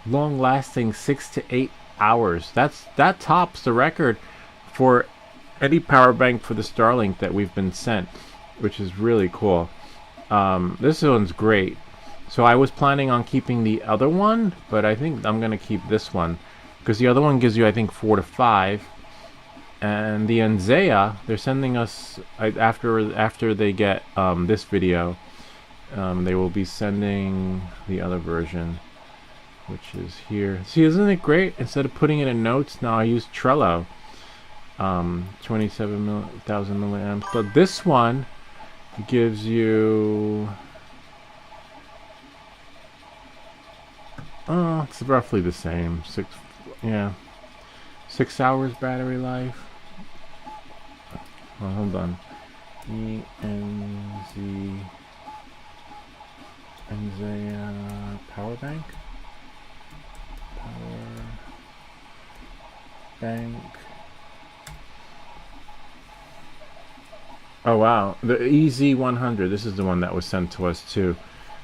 Long lasting 6 to 8 hours. That tops the record for any power bank for the Starlink that we've been sent, which is really cool. This one's great. So I was planning on keeping the other one, but I think I'm gonna keep this one, because the other one gives you, I think, 4 to 5. And the Enzea, they're sending us after they get this video. They will be sending the other version, which is here. See, isn't it great? Instead of putting it in notes, now I use Trello. 27,000 milliamps. But this one gives you... Oh, it's roughly the same. 6 hours battery life. Oh, hold on. Enzea power bank. Power bank. Oh wow, the EZ100. This is the one that was sent to us too.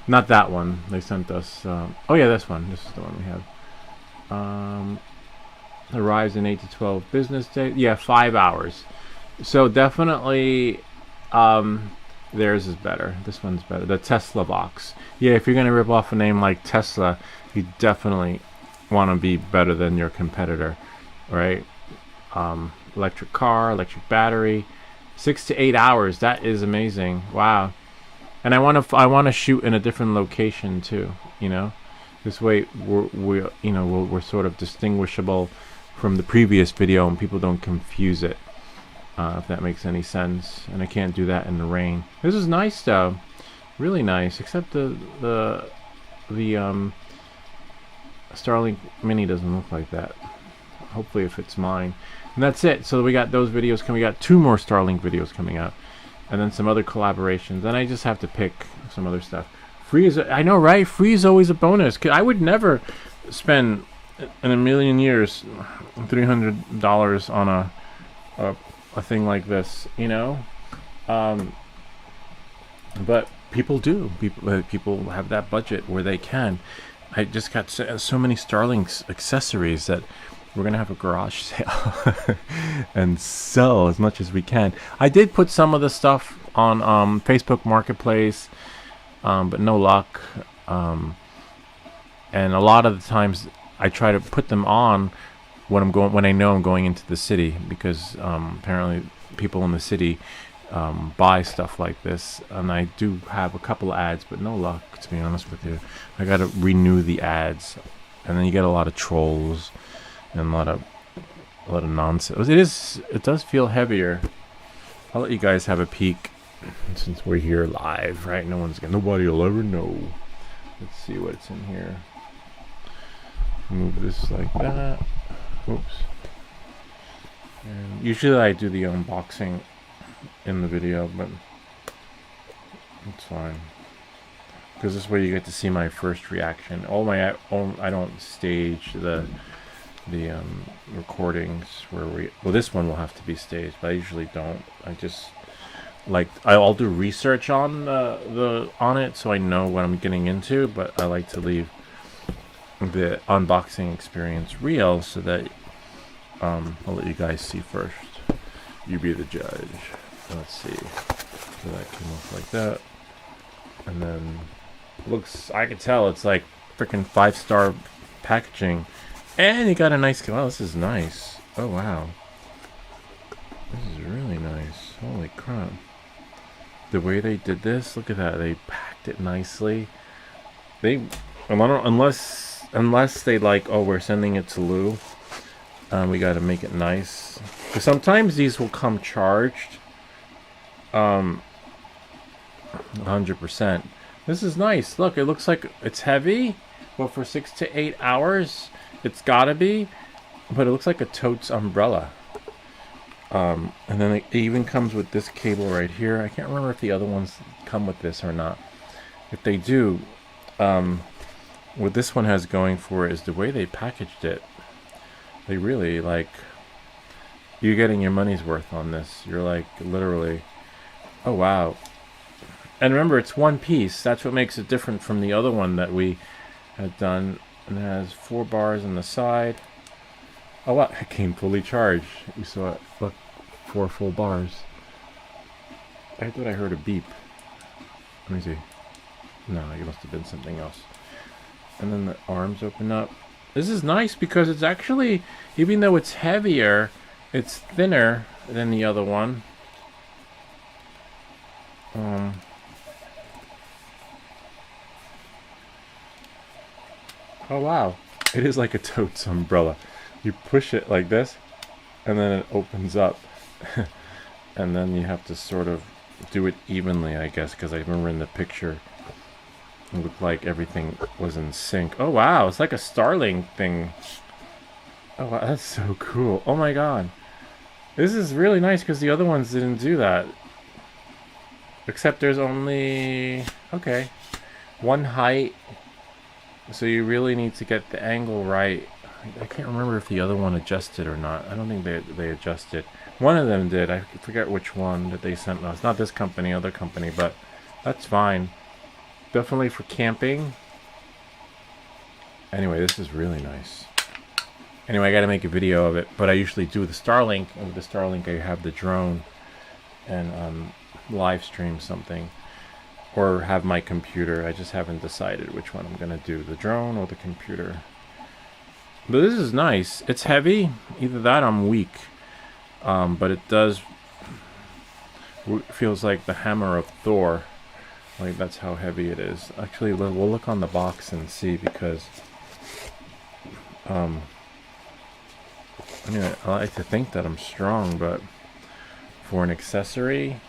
Not that one. They sent us. Oh yeah, this one. This is the one we have. Arrives in 8 to 12 business days. Yeah, 5 hours. So definitely, theirs is better. This one's better. The Tesla box. Yeah, if you're gonna rip off a name like Tesla, you definitely want to be better than your competitor, right? Electric car, electric battery, 6 to 8 hours. That is amazing. Wow. And I want to shoot in a different location too. You know, this way we're sort of distinguishable from the previous video, and people don't confuse it. If that makes any sense. And I can't do that in the rain. This is nice though, really nice. Except the Starlink Mini doesn't look like that. Hopefully it fits mine. And that's it. So we got those videos coming. We got 2 more Starlink videos coming out, and then some other collaborations. Then I just have to pick some other stuff. Free is I know, right? Free is always a bonus. 'Cause I would never spend in a million years $300 on a thing like this, you know. But people do. People have that budget where they can. I just got so many Starlink accessories that we're gonna have a garage sale and sell as much as we can. I did put some of the stuff on Facebook Marketplace, but no luck. And a lot of the times I try to put them on when I know I'm going into the city, because apparently people in the city buy stuff like this, and I do have a couple of ads, but no luck, to be honest with you. I gotta renew the ads, and then you get a lot of trolls and a lot of nonsense. It does feel heavier. I'll let you guys have a peek since we're here live, right? Nobody will ever know. Let's see what's in here. Move this like that. Oops. And usually I do the unboxing in the video, but it's fine. because this way you get to see my first reaction. I don't stage the recordings where this one will have to be staged, but I usually don't. I just I'll do research on on it so I know what I'm getting into, but I like to leave the unboxing experience real so that I'll let you guys see first. You be the judge. Let's see. So that came off like that, and then looks. I can tell it's like freaking 5-star packaging, and you got a nice. Wow, this is nice. Oh wow, this is really nice. Holy crap! The way they did this, look at that. They packed it nicely. Unless they like, oh, we're sending it to Lou. We got to make it nice. Because sometimes these will come charged. 100%. This is nice. Look, it looks like it's heavy. Well, for 6 to 8 hours, it's gotta be. But it looks like a totes umbrella. And then it even comes with this cable right here. I can't remember if the other ones come with this or not. If they do, what this one has going for it is the way they packaged it. They really, like, you're getting your money's worth on this. You're like, literally, oh wow. And remember, it's one piece. That's what makes it different from the other one that we had done. And it has 4 bars on the side. Oh wow, it came fully charged. You saw it. Look, 4 full bars. I thought I heard a beep. Let me see. No, it must have been something else. And then the arms open up. This is nice because it's actually, even though it's heavier, it's thinner than the other one. Oh wow, it is like a totes umbrella. You push it like this, and then it opens up. And then you have to sort of do it evenly, I guess, because I remember in the picture it looked like everything was in sync. Oh wow, it's like a Starlink thing. Oh wow, that's so cool. Oh my god. This is really nice because the other ones didn't do that. Except there's only, okay, one height. So you really need to get the angle right. I can't remember if the other one adjusted or not. I don't think they adjusted. One of them did. I forget which one that they sent us. Not this company, other company, but that's fine. Definitely for camping. Anyway, this is really nice. Anyway, I gotta make a video of it, but I usually do the Starlink. And with the Starlink, I have the drone and live stream something, or have my computer. I just haven't decided which one I'm gonna do, the drone or the computer. But this is nice. It's heavy. Either that or I'm weak. But it does feels like the hammer of Thor. Like that's how heavy it is. Actually, we'll look on the box and see, because I mean, I like to think that I'm strong, but for an accessory,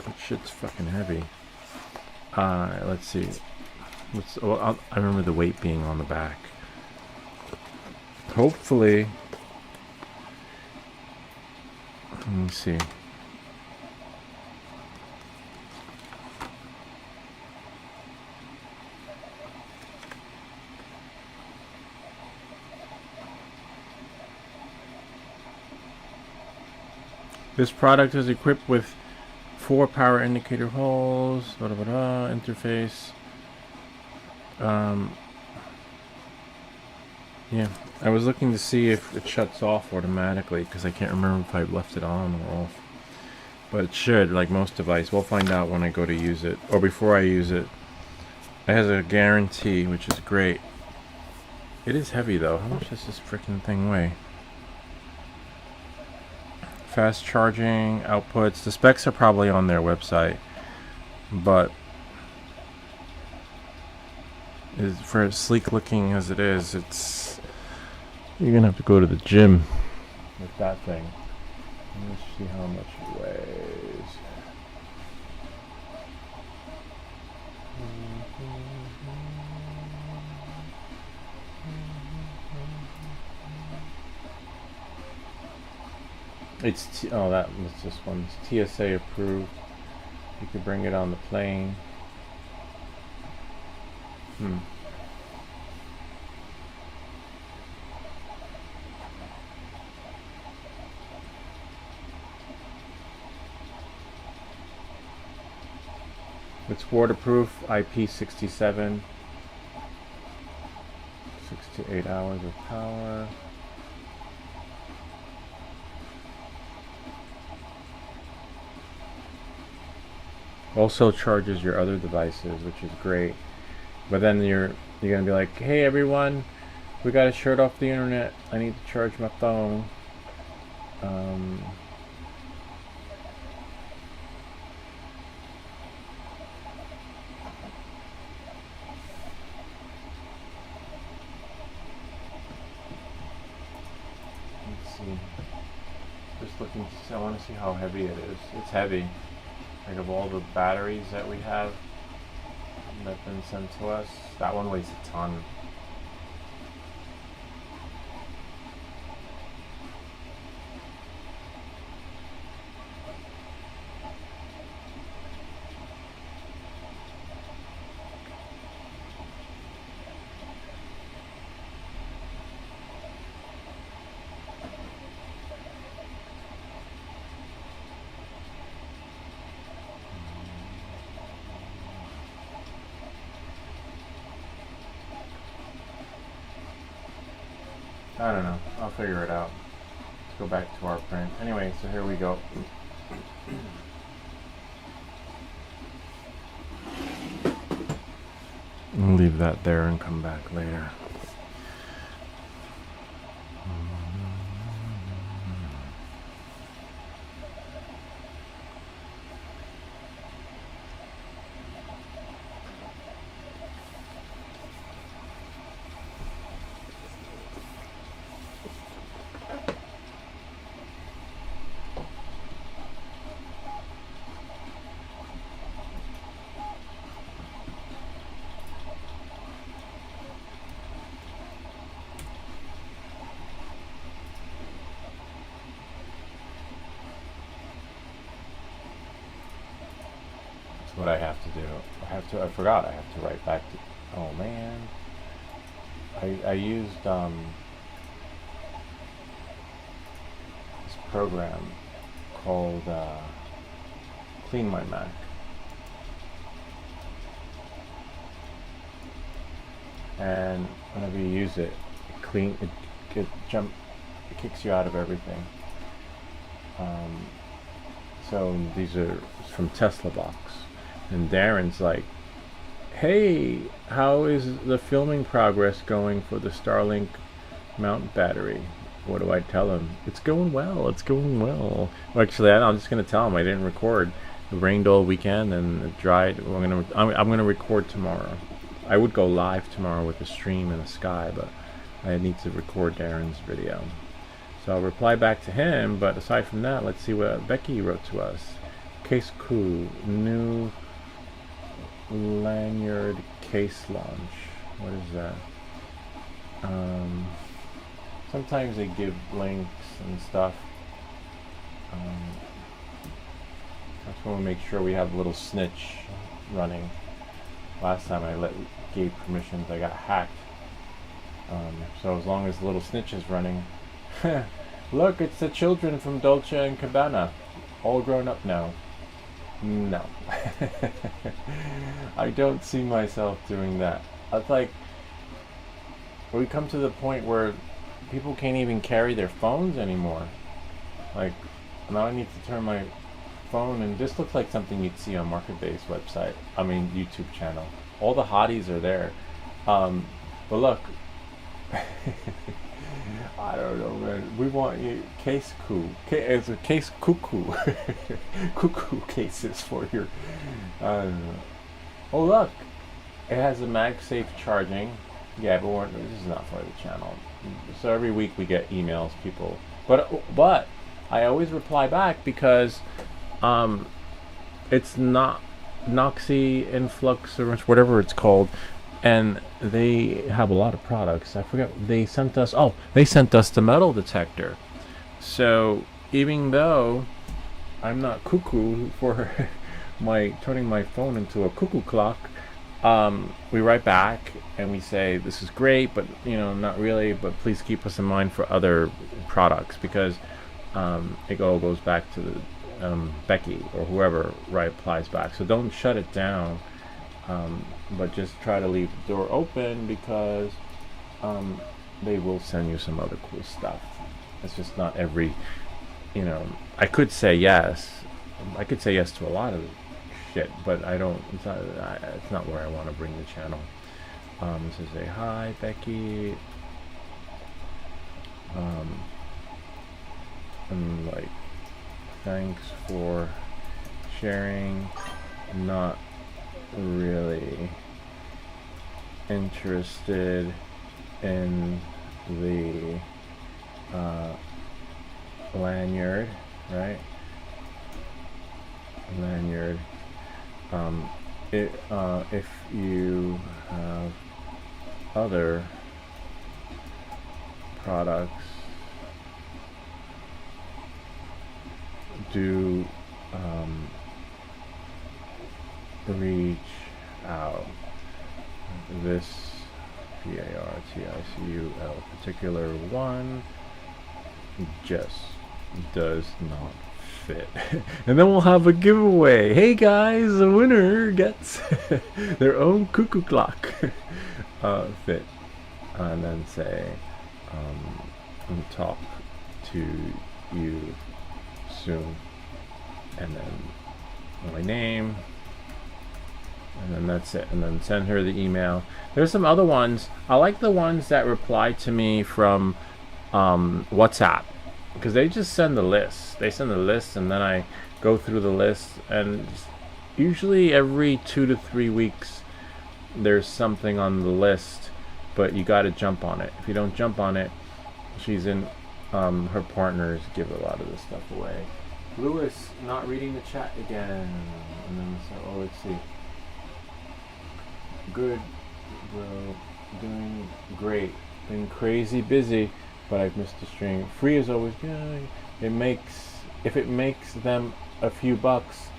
that shit's fucking heavy. Let's see. I remember the weight being on the back. Hopefully, let me see. This product is equipped with 4 power indicator holes, interface. Yeah, I was looking to see if it shuts off automatically, because I can't remember if I left it on or off. But it should, like most devices. We'll find out when I go to use it, or before I use it. It has a guarantee, which is great. It is heavy though. How much does this freaking thing weigh? Fast charging, outputs. The specs are probably on their website, but for as sleek looking as it is, you're gonna have to go to the gym with that thing. Let's see how much it weighs. That was this one. It's TSA approved. You could bring it on the plane. It's waterproof, IP67, 6 to 8 hours of power. Also charges your other devices, which is great. But then you're gonna be like, hey everyone, we got a shirt off the internet. I need to charge my phone. Let's see. Just looking to see, I want to see how heavy it is. It's heavy. Like of all the batteries that we have that have been sent to us, that one weighs a ton. I don't know. I'll figure it out. Let's go back to our print. Anyway, so here we go. I'll leave that there and come back later. What I have to do. I forgot I have to write back to, oh man. I used this program called Clean My Mac. And whenever you use it, it kicks you out of everything. So these are from Tesla Box. And Darren's like, hey, how is the filming progress going for the Starlink mount battery? What do I tell him? It's going well, it's going well. Well, actually, I'm just going to tell him I didn't record. It rained all weekend and it dried. I'm gonna record tomorrow. I would go live tomorrow with a stream in the sky, but I need to record Darren's video. So I'll reply back to him, but aside from that, let's see what Becky wrote to us. Case coup, new lanyard case launch. What is that? Sometimes they give links and stuff. That's when we make sure we have a little snitch running. Last time I gave permissions, I got hacked. So as long as the little snitch is running, look, it's the children from Dolce and Gabbana, all grown up now. No. I don't see myself doing that. It's like we come to the point where people can't even carry their phones anymore. Like now I need to turn my phone, and this looks like something you'd see on Market-Based website. I mean YouTube channel. All the hotties are there. But look, I don't know, man. We want you case coup. It's a case cuckoo. Cuckoo cases for your. I don't know. Oh look, it has a MagSafe charging. Yeah, but this is not for the channel. So every week we get emails, people. But I always reply back because it's not Noxy Influx or whatever it's called. And they have a lot of products. I forget, they sent us the metal detector. So even though I'm not cuckoo for turning my phone into a cuckoo clock, we write back and we say this is great, but not really. But please keep us in mind for other products, because it all goes back to the Becky or whoever replies back. So don't shut it down, but just try to leave the door open, because they will send you some other cool stuff. It's just not every, I could say yes. I could say yes to a lot of shit, but I don't. It's not where I want to bring the channel. So say hi, Becky. And like, thanks for sharing. Not really interested in the lanyard, right? Lanyard. If you have other products, do reach out. This PARTICUL particular one just does not fit. And then we'll have a giveaway. Hey guys, the winner gets their own cuckoo clock fit. And then say, talk to you soon. And then my name. And then that's it. And then send her the email. There's some other ones. I like the ones that reply to me from WhatsApp, because they just send the list. They send the list, and then I go through the list, and usually every 2 to 3 weeks there's something on the list, but you got to jump on it. If you don't jump on it, she's in her partners give a lot of this stuff away. Lewis not reading the chat again. And then so, let's see. Good, bro. Doing great. Been crazy busy, but I've missed a stream. Free is always good. If it makes them a few bucks,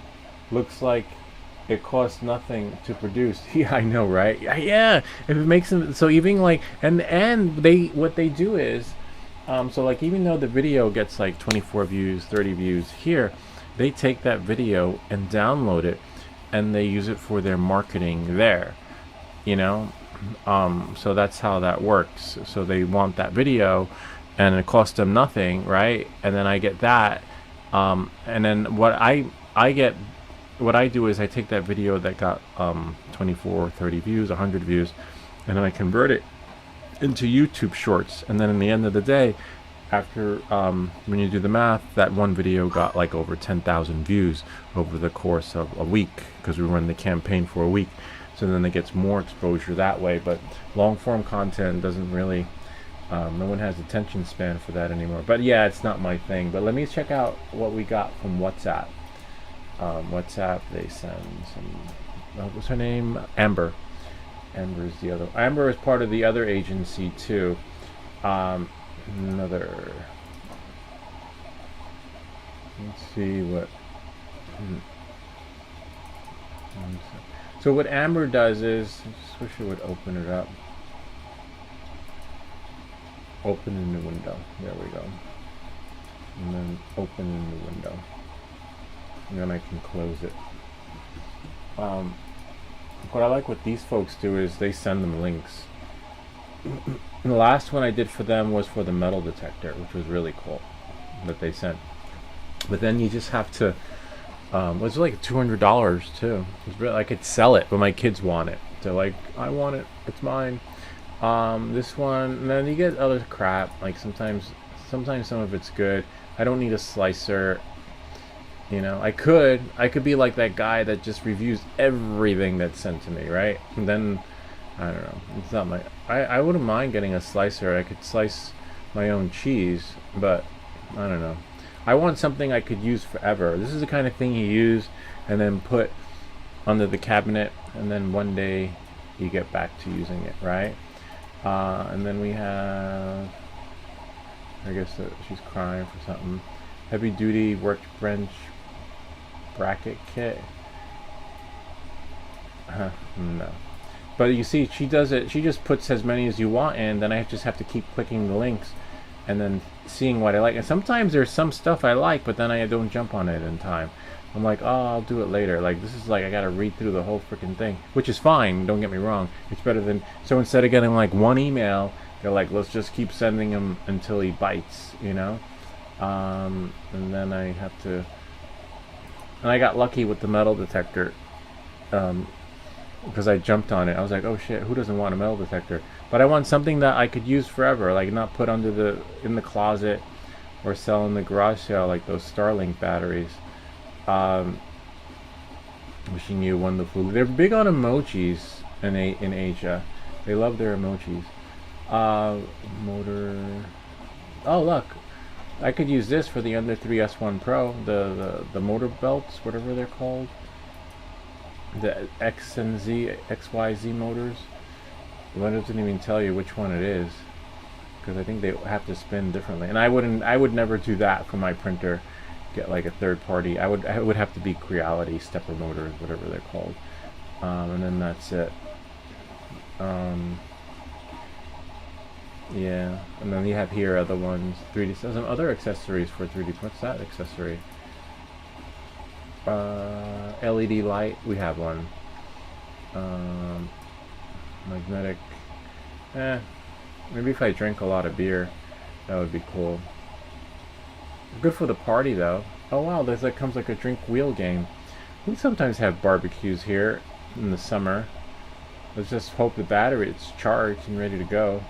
looks like it costs nothing to produce. Yeah, I know, right? Yeah. If it makes them, so even like, and what they do is, so like, even though the video gets like 24 views, 30 views here, they take that video and download it, and they use it for their marketing there. So that's how that works. So they want that video, and it costs them nothing, right? And then I get that, and then what I do is I take that video that got 24, 30 views, 100 views, and then I convert it into YouTube shorts. And then in the end of the day, after when you do the math, that one video got like over 10,000 views over the course of a week, because we run the campaign for a week. So then it gets more exposure that way. But long form content doesn't really, no one has attention span for that anymore. But yeah, it's not my thing. But let me check out what we got from WhatsApp. WhatsApp, they send some, what's her name? Amber. Amber is part of the other agency too. Let's see what. So what Amber does is, I just wish it would open it up. Open in the window. There we go. And then open in the window. And then I can close it. What I like what these folks do is they send them links. The last one I did for them was for the metal detector, which was really cool that they sent. But then you just have to, it was like $200 too. It was really, I could sell it, but my kids want it. They're like, I want it, it's mine. This one, and then you get other crap. Like sometimes some of it's good. I don't need a slicer. I could be like that guy that just reviews everything that's sent to me, right? And then, I don't know, it's not my, I wouldn't mind getting a slicer. I could slice my own cheese, but I don't know. I want something I could use forever. This is the kind of thing you use and then put under the cabinet, and then one day you get back to using it, right? And then we have, I guess she's crying for something. Heavy duty workbench bracket kit. No. but you see, she does it. She just puts as many as you want, and then I just have to keep clicking the links, and then seeing what I like. And sometimes there's some stuff I like, but then I don't jump on it in time. I'm like, oh, I'll do it later. Like, this is like, I gotta read through the whole freaking thing, which is fine, don't get me wrong. It's better than, so instead of getting like one email, they're like, let's just keep sending him until he bites, you know? And then I have to, and I got lucky with the metal detector, because I jumped on it. I was like, oh shit, who doesn't want a metal detector? But I want something that I could use forever, like not put in the closet or sell in the garage sale, like those Starlink batteries. Wishing you wonderful. They're big on emojis in Asia. They love their emojis. Motor. Oh look, I could use this for the Under 3S1 Pro. The motor belts, whatever they're called. The X and Z, XYZ motors. Well, it doesn't even tell you which one it is, because I think they have to spin differently. And I would never do that for my printer. Get like a third party. I would have to be Creality stepper motors, whatever they're called, and then that's it. Yeah, and then you have here other ones, 3D, some other accessories for 3D. What's that accessory? LED light. We have one. Magnetic. Maybe if I drink a lot of beer, that would be cool. Good for the party though. Oh wow, there's like comes like a drink wheel game. We sometimes have barbecues here in the summer. Let's just hope the battery is charged and ready to go.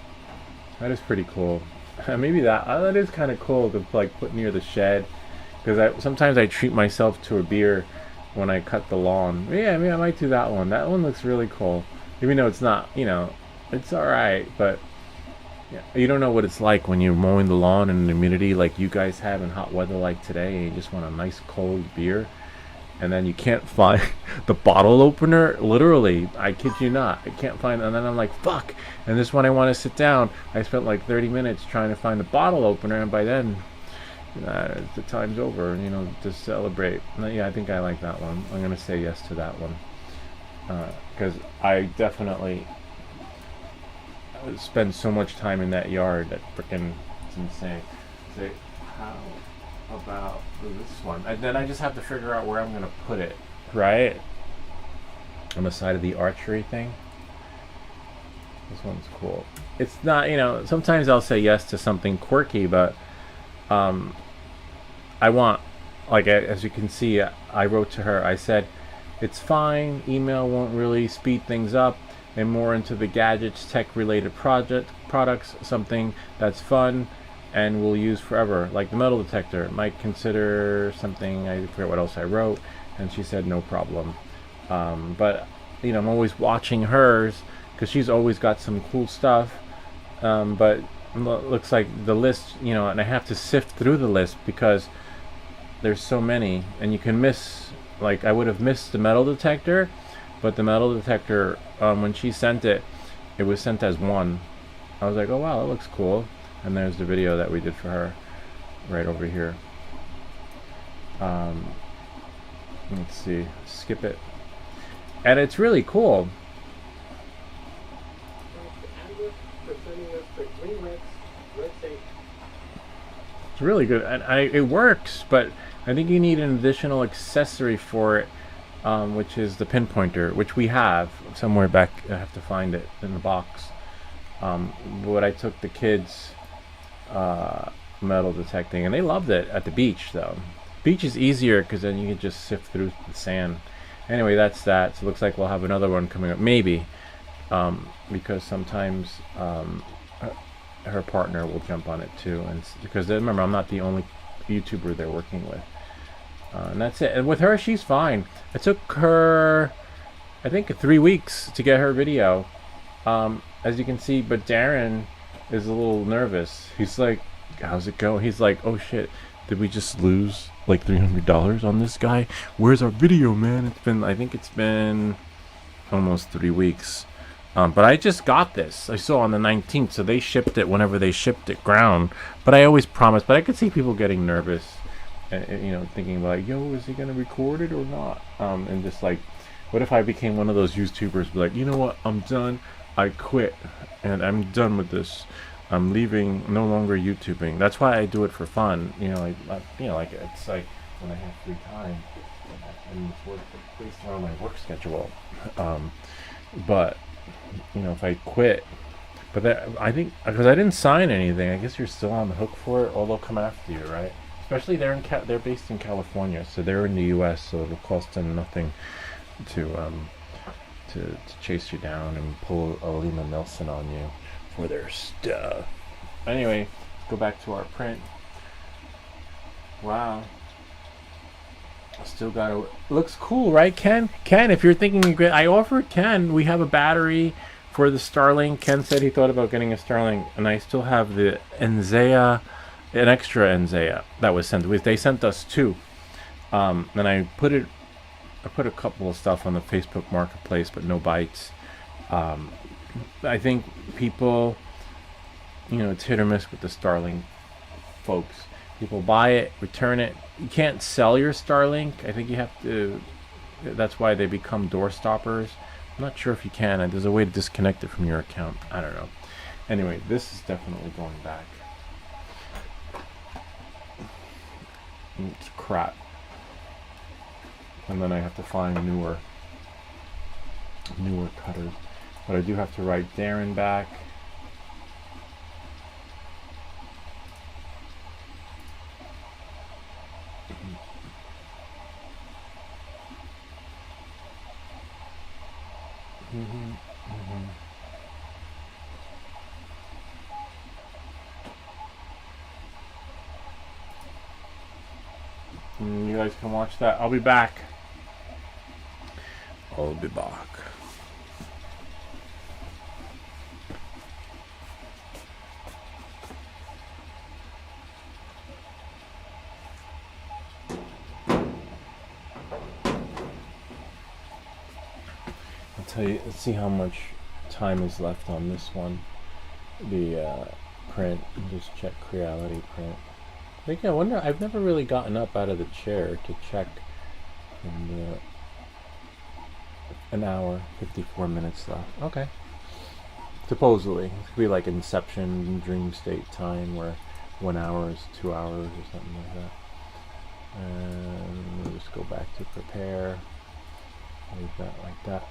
That is pretty cool. Maybe that is kind of cool to like put near the shed, because sometimes I treat myself to a beer when I cut the lawn. Yeah, I mean I might do that one. That one looks really cool. Even though it's not, you know, it's all right, but. Yeah, you don't know what it's like when you're mowing the lawn and the humidity like you guys have in hot weather like today, and you just want a nice cold beer, and then you can't find the bottle opener. Literally, I kid you not, I can't find, and then I'm like, fuck. And this one I want to sit down. I spent like 30 minutes trying to find the bottle opener, and by then, the time's over. You know, to celebrate. Yeah, I think I like that one. I'm gonna say yes to that one, because I definitely spend so much time in that yard that freaking it's insane. Say, how about this one? And then I just have to figure out where I'm gonna put it, right? On the side of the archery thing. This one's cool. It's not, you know, sometimes I'll say yes to something quirky, but I want, like, as you can see, I wrote to her, I said, it's fine, email won't really speed things up, and more into the gadgets, tech-related products, something that's fun and we'll use forever, like the metal detector. Might consider something, I forget what else I wrote, and she said no problem. But, you know, I'm always watching hers, because she's always got some cool stuff, but looks like the list, you know, and I have to sift through the list, because there's so many, and you can miss, like, I would have missed the metal detector, but the metal detector, when she sent it, it was sent as one. I was like, oh wow, that looks cool. And there's the video that we did for her, right over here. Let's see, skip it. And it's really cool. It's really good, and it works, but I think you need an additional accessory for it. Which is the pinpointer, which we have somewhere back. I have to find it in the box. But I took the kids metal detecting, and they loved it at the beach. Though beach is easier, because then you can just sift through the sand. Anyway, that's that. So it looks like we'll have another one coming up, maybe, because sometimes her partner will jump on it too, and because remember, I'm not the only YouTuber they're working with. And that's it. And with her, she's fine. It took her, I think, 3 weeks to get her video. As you can see, but Darren is a little nervous. He's like, how's it going? He's like, oh shit, did we just lose like $300 on this guy? Where's our video, man? I think it's been almost 3 weeks. But I just got this. I saw on the 19th, so they shipped it whenever they shipped it ground. But I always promise, but I could see people getting nervous. You know, thinking like, yo, is he gonna record it or not? And just like What if I became one of those YouTubers, be like, you know what, I'm done, I quit, and I'm done with this. I'm leaving, no longer YouTubing. That's why I do it for fun. You know, like it's like when I have free time, and it's work based around my work schedule. But you know, if I quit, but that I think because I didn't sign anything, I guess you're still on the hook for it, or they'll come after you, right? Especially they're based in California, so they're in the U.S., so it'll cost them nothing to to chase you down and pull a Lehman Nelson on you for their stuff. Anyway, go back to our print. Wow. Still got it. Looks cool, right, Ken? Ken, if you're thinking, I offered Ken, we have a battery for the Starlink. Ken said he thought about getting a Starlink, and I still have the Enzea, an extra Enzea that was sent. They sent us two. And I put a couple of stuff on the Facebook Marketplace, but no bites. I think people, you know, it's hit or miss with the Starlink folks. People buy it, return it. You can't sell your Starlink. I think you have to. That's why they become door stoppers. I'm not sure if you can. There's a way to disconnect it from your account. I don't know. Anyway, this is definitely going back. It's crap. And then I have to find newer cutters. But I do have to write Darren back. You guys can watch that. I'll be back. I'll be back. I'll tell you, let's see how much time is left on this one. The print, just check Creality print. I wonder, I've never really gotten up out of the chair to check. And, an hour, 54 minutes left. Okay. Supposedly. It could be like Inception, dream state time, where 1 hour is 2 hours or something like that. And we'll just go back to prepare. Leave that like that.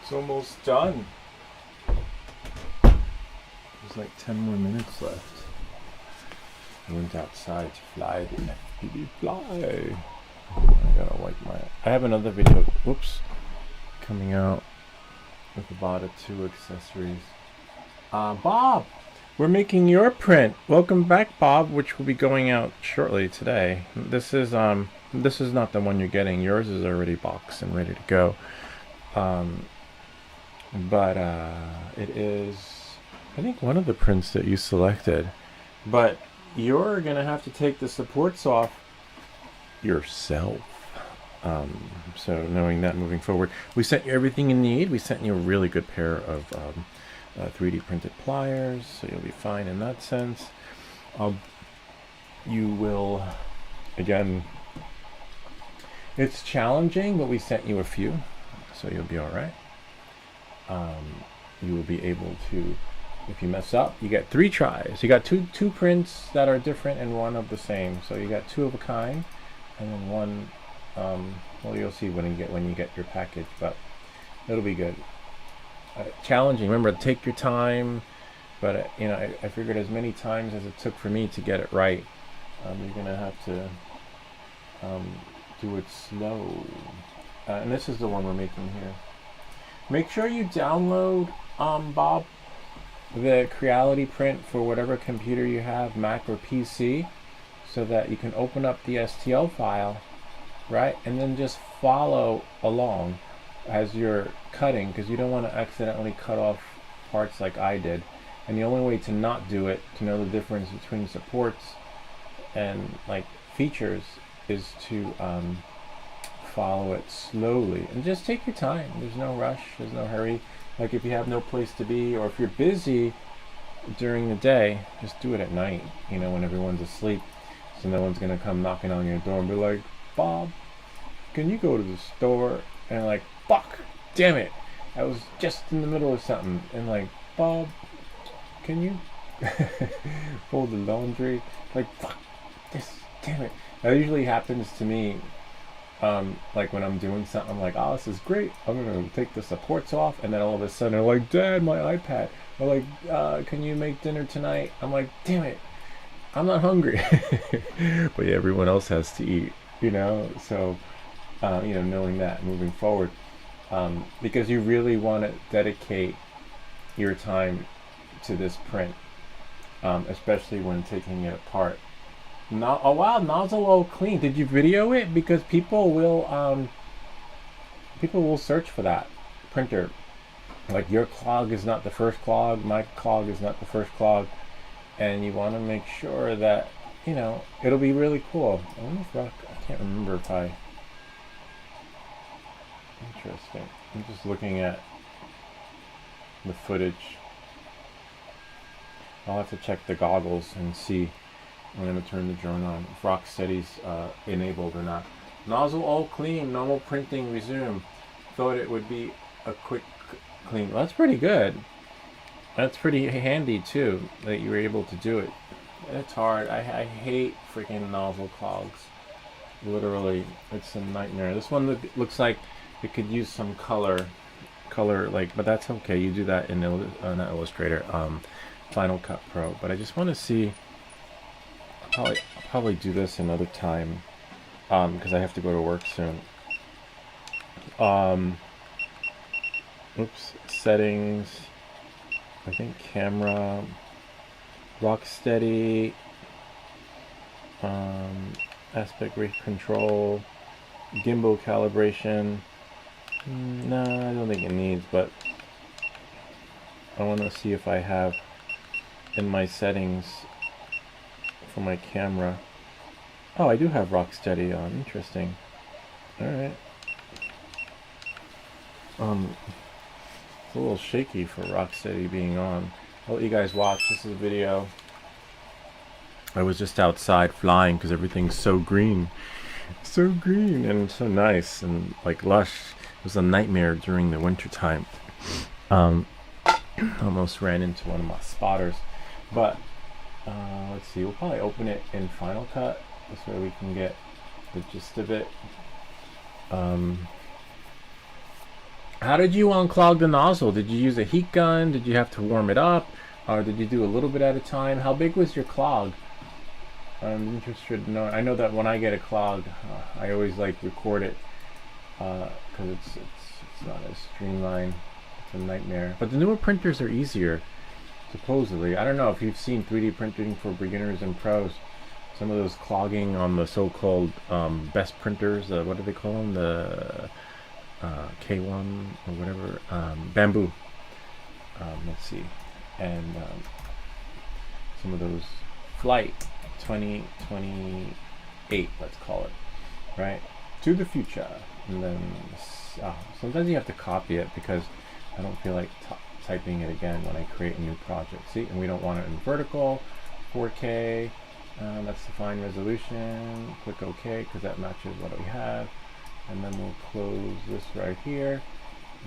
It's almost done. There's like 10 more minutes left. I went outside to fly the FPV fly. I gotta wipe my... I have another video, whoops, coming out with about 2 accessories. Bob! We're making your print. Welcome back, Bob, which will be going out shortly today. This is not the one you're getting. Yours is already boxed and ready to go. But it is, I think, one of the prints that you selected. But you're gonna have to take the supports off yourself. So knowing that moving forward, we sent you everything you need. We sent you a really good pair of 3D printed pliers, so you'll be fine in that sense. You will, again, it's challenging, but we sent you a few, so you'll be all right. You will be able to, if you mess up, you get 3 tries. You got two prints that are different and one of the same. So you got 2 of a kind, and then one. Well, you'll see when you get your package, but it'll be good. Challenging. Remember, take your time. But you know, I figured as many times as it took for me to get it right, you're gonna have to do it slow. And this is the one we're making here. Make sure you download, Bob, the Creality print for whatever computer you have, Mac or PC, so that you can open up the STL file, right? And then just follow along as you're cutting, because you don't want to accidentally cut off parts like I did. And the only way to not do it, to know the difference between supports and like features, is to follow it slowly and just take your time. There's no rush, there's no hurry. Like if you have no place to be, or if you're busy during the day, just do it at night, you know, when everyone's asleep, so no one's gonna come knocking on your door and be like, Bob, can you go to the store? And like, fuck, damn it, I was just in the middle of something. And like, Bob, can you fold the laundry? Like, fuck this, damn it. That usually happens to me. Like when I'm doing something, I'm like, oh, this is great, I'm gonna take the supports off, and then all of a sudden they're like, Dad, my iPad. They're like, can you make dinner tonight? I'm like, damn it, I'm not hungry. But yeah, everyone else has to eat, you know. So you know, knowing that moving forward, because you really want to dedicate your time to this print, especially when taking it apart. Oh wow, nozzle all clean. Did you video it? Because people will search for that printer. Like, your clog is not the first clog, my clog is not the first clog, and you want to make sure that, you know, it'll be really cool. I wonder if I can't remember if I... Interesting. I'm just looking at the footage. I'll have to check the goggles and see. I'm going to turn the drone on, if Rocksteady's enabled or not. Nozzle all clean, normal printing resume. Thought it would be a quick clean. Well, that's pretty good. That's pretty handy too, that you were able to do it. It's hard. I hate freaking nozzle clogs. Literally, it's a nightmare. This one looks like it could use some color, like, but that's okay. You do that in not Illustrator, Final Cut Pro. But I just want to see. I'll probably do this another time, because I have to go to work soon. Oops, settings, I think camera, Rocksteady, aspect rate control, gimbal calibration. No, I don't think it needs, but I want to see if I have in my settings for my camera. Oh, I do have Rocksteady on. Interesting. Alright. It's a little shaky for Rocksteady being on. I'll let you guys watch. This is a video. I was just outside flying because everything's so green. So green and so nice and like lush. It was a nightmare during the winter time. Almost ran into one of my spotters. But let's see, we'll probably open it in Final Cut. This way we can get the gist of it. How did you unclog the nozzle? Did you use a heat gun? Did you have to warm it up? Or did you do a little bit at a time? How big was your clog? I'm interested to know. I know that when I get a clog, I always like record it because it's not as streamlined. It's a nightmare. But the newer printers are easier, supposedly. I don't know if you've seen 3D printing for beginners and pros. Some of those clogging on the so-called best printers. What do they call them? The K1 or whatever. Bamboo. Let's see. And some of those Flight 2028, let's call it, right? To the future. And then sometimes you have to copy it because I don't feel like typing it again when I create a new project. See, and we don't want it in vertical, 4K. That's the fine resolution. Click OK because that matches what we have. And then we'll close this right here.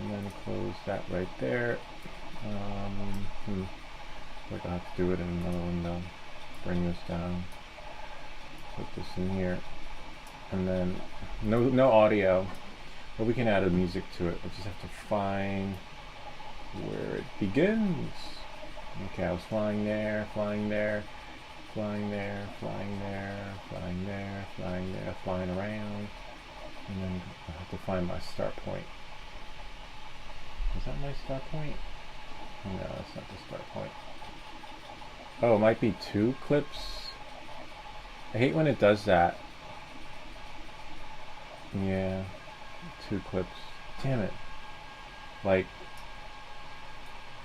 And then close that right there. Like I'll have to do it in another window. Bring this down. Put this in here. And then no audio. But we can add a music to it. We just have to find where it begins. Okay, I was flying there, flying there, flying there, flying there, flying there, flying there, flying around. And then I have to find my start point. Is that my start point? No, that's not the start point. Oh, it might be 2 clips. I hate when it does that. Yeah, 2 clips. Damn it. Like,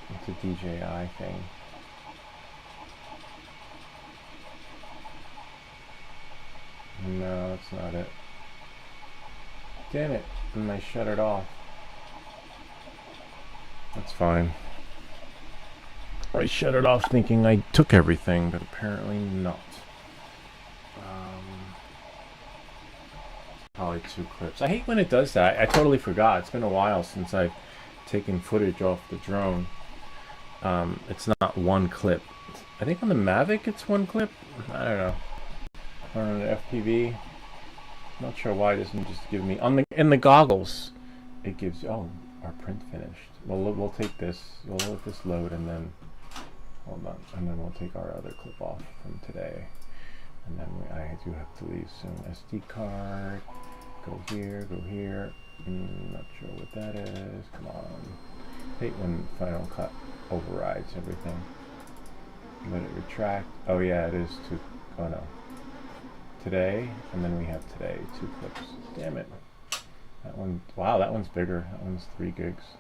it's a DJI thing. No, that's not it. Damn it. And I shut it off. That's fine. I shut it off thinking I took everything, but apparently not. Probably 2 clips. I hate when it does that. I totally forgot. It's been a while since I've taken footage off the drone. It's not 1 clip. I think on the Mavic it's 1 clip. I don't know. Or on the FPV. Not sure why it doesn't just give me in the goggles. It gives our print finished. We'll take this. We'll let this load and then hold on, and then we'll take our other clip off from today. And then I do have to leave soon. SD card. Go here. Go here. Not sure what that is. Come on. Hate when Final Cut overrides everything. Let it retract. Oh yeah, it is 2. Oh no. Today, and then we have today 2 clips. Damn it. That one, wow, that one's bigger. That one's 3 gigs.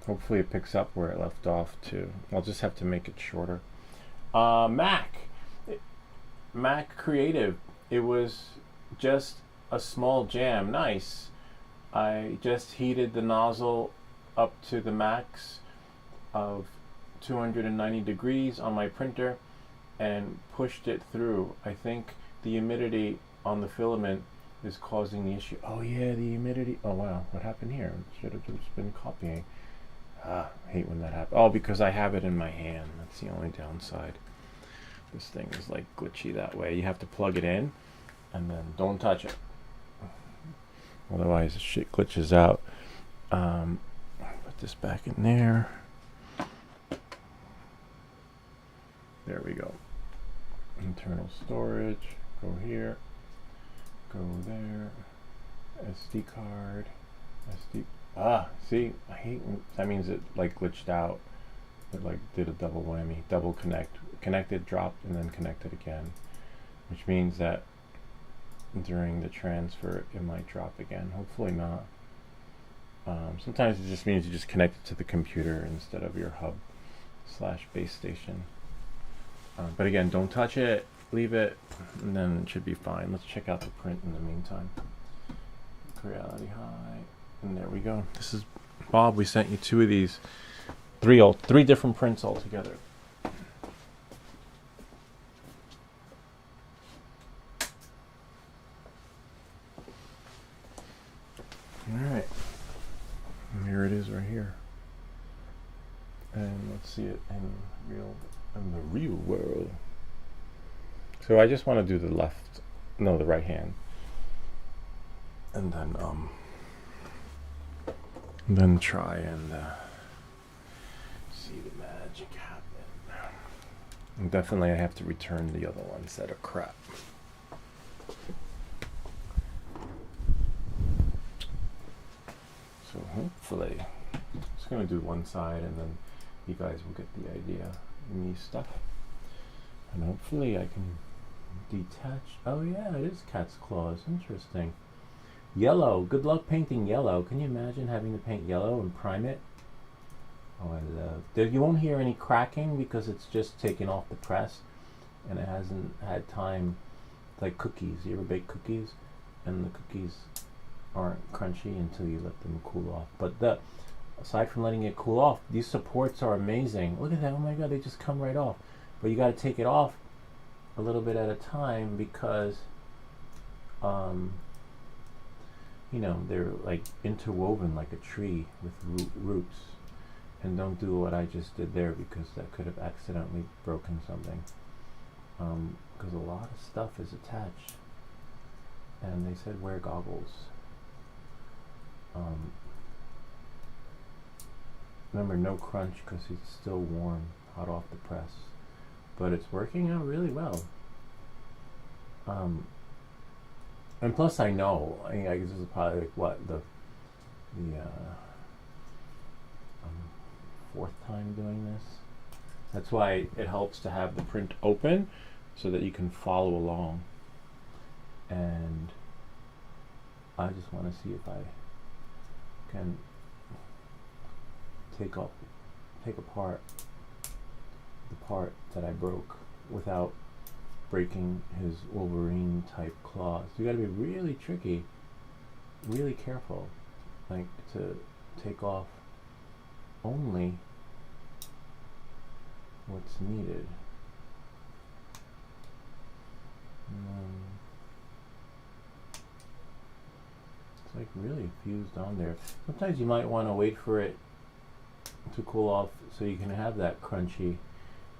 Hopefully it picks up where it left off too. I'll just have to make it shorter. Mac Creative. It was just a small jam. Nice. I just heated the nozzle up to the max of 290 degrees on my printer and pushed it through. I think the humidity on the filament is causing the issue. Oh yeah, the humidity. Oh wow, what happened here? Should have just been copying. I hate when that happens. Oh, because I have it in my hand. That's the only downside. This thing is like glitchy that way. You have to plug it in and then don't touch it. Otherwise the shit glitches out. Put this back in there. There we go. Internal storage. Go here. Go there. SD card. See, I hate when that means it like glitched out. It like did a double whammy, double connect. Connected, dropped, and then connected again. Which means that during the transfer it might drop again. Hopefully not. Sometimes it just means you just connect it to the computer instead of your hub / base station. But again, don't touch it, leave it, and then it should be fine. Let's check out the print in the meantime. Reality high, and there we go. This is Bob. We sent you 2 of these, 3 different prints altogether. All right, and here it is right here, and let's see it in the real world. So I just want to do the right hand. and then try and see the magic happen. And definitely I have to return the other ones that are crap. So hopefully, just gonna do one side and then you guys will get the idea of me stuff. And hopefully I can detach. Oh yeah, it is cat's claws. Interesting. Yellow. Good luck painting yellow. Can you imagine having to paint yellow and prime it? Oh, I love. You won't hear any cracking because it's just taken off the press, and it hasn't had time. Like cookies. You ever bake cookies, and the cookies aren't crunchy until you let them cool off. But aside from letting it cool off, these supports are amazing. Look at that. Oh my God, they just come right off. But you got to take it off a little bit at a time because you know, they're like interwoven like a tree with roots. And don't do what I just did there because that could have accidentally broken something. Because a lot of stuff is attached. And they said wear goggles. Remember, no crunch because it's still warm, hot off the press. But it's working out really well. And plus I know, I guess this is probably like what, the fourth time doing this. That's why it helps to have the print open so that you can follow along. And I just want to see if I can take apart the part that I broke without breaking his Wolverine type claws. You gotta be really tricky, really careful, like to take off only what's needed. It's like really fused on there. Sometimes you might want to wait for it to cool off so you can have that crunchy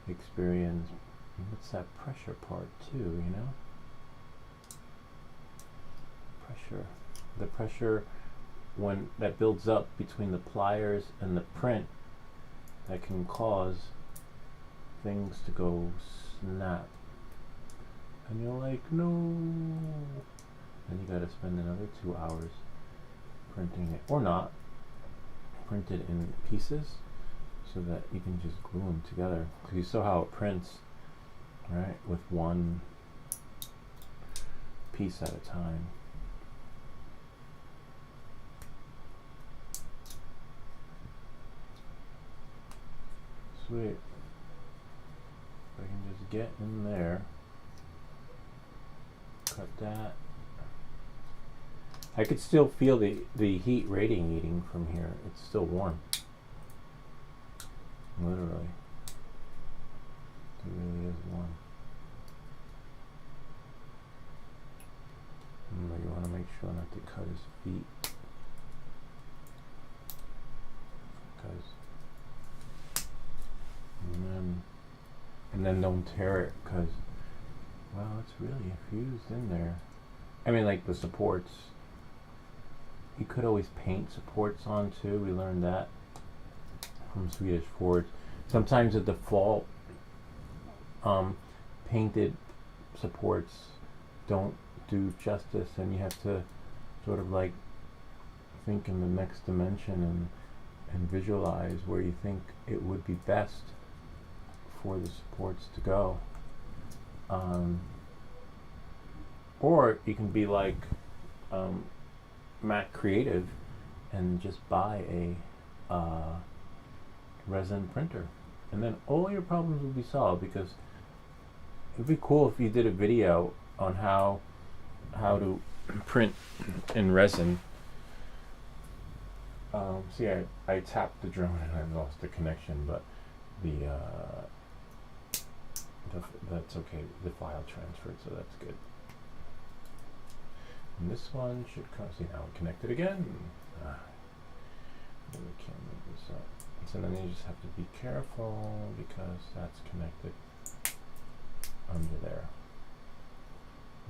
experience. What's that pressure part too, you know? Pressure. The pressure when that builds up between the pliers and the print, that can cause things to go snap. And you're like, no. And you gotta spend another 2 hours printing it. Or not. Print it in pieces so that you can just glue them together. Because you saw how it prints. Right, with one piece at a time. Sweet. If I can just get in there, cut that. I could still feel the heat radiating from here. It's still warm. Literally. It really is warm. You want to make sure not to cut his feet. And then don't tear it because, well, it's really infused in there. I mean, like the supports. You could always paint supports on too. We learned that from Swedish Forge. Sometimes the default painted supports don't do justice, and you have to sort of like think in the next dimension and visualize where you think it would be best for the supports to go. Or you can be like Mac Creative and just buy a resin printer, and then all your problems will be solved. Because it'd be cool if you did a video on how to print in resin. See, I tapped the drone and I lost the connection, but that's okay. The file transferred, so that's good. And this one should come. See, now we're connected again. We can't move this up. So then you just have to be careful because that's connected under there.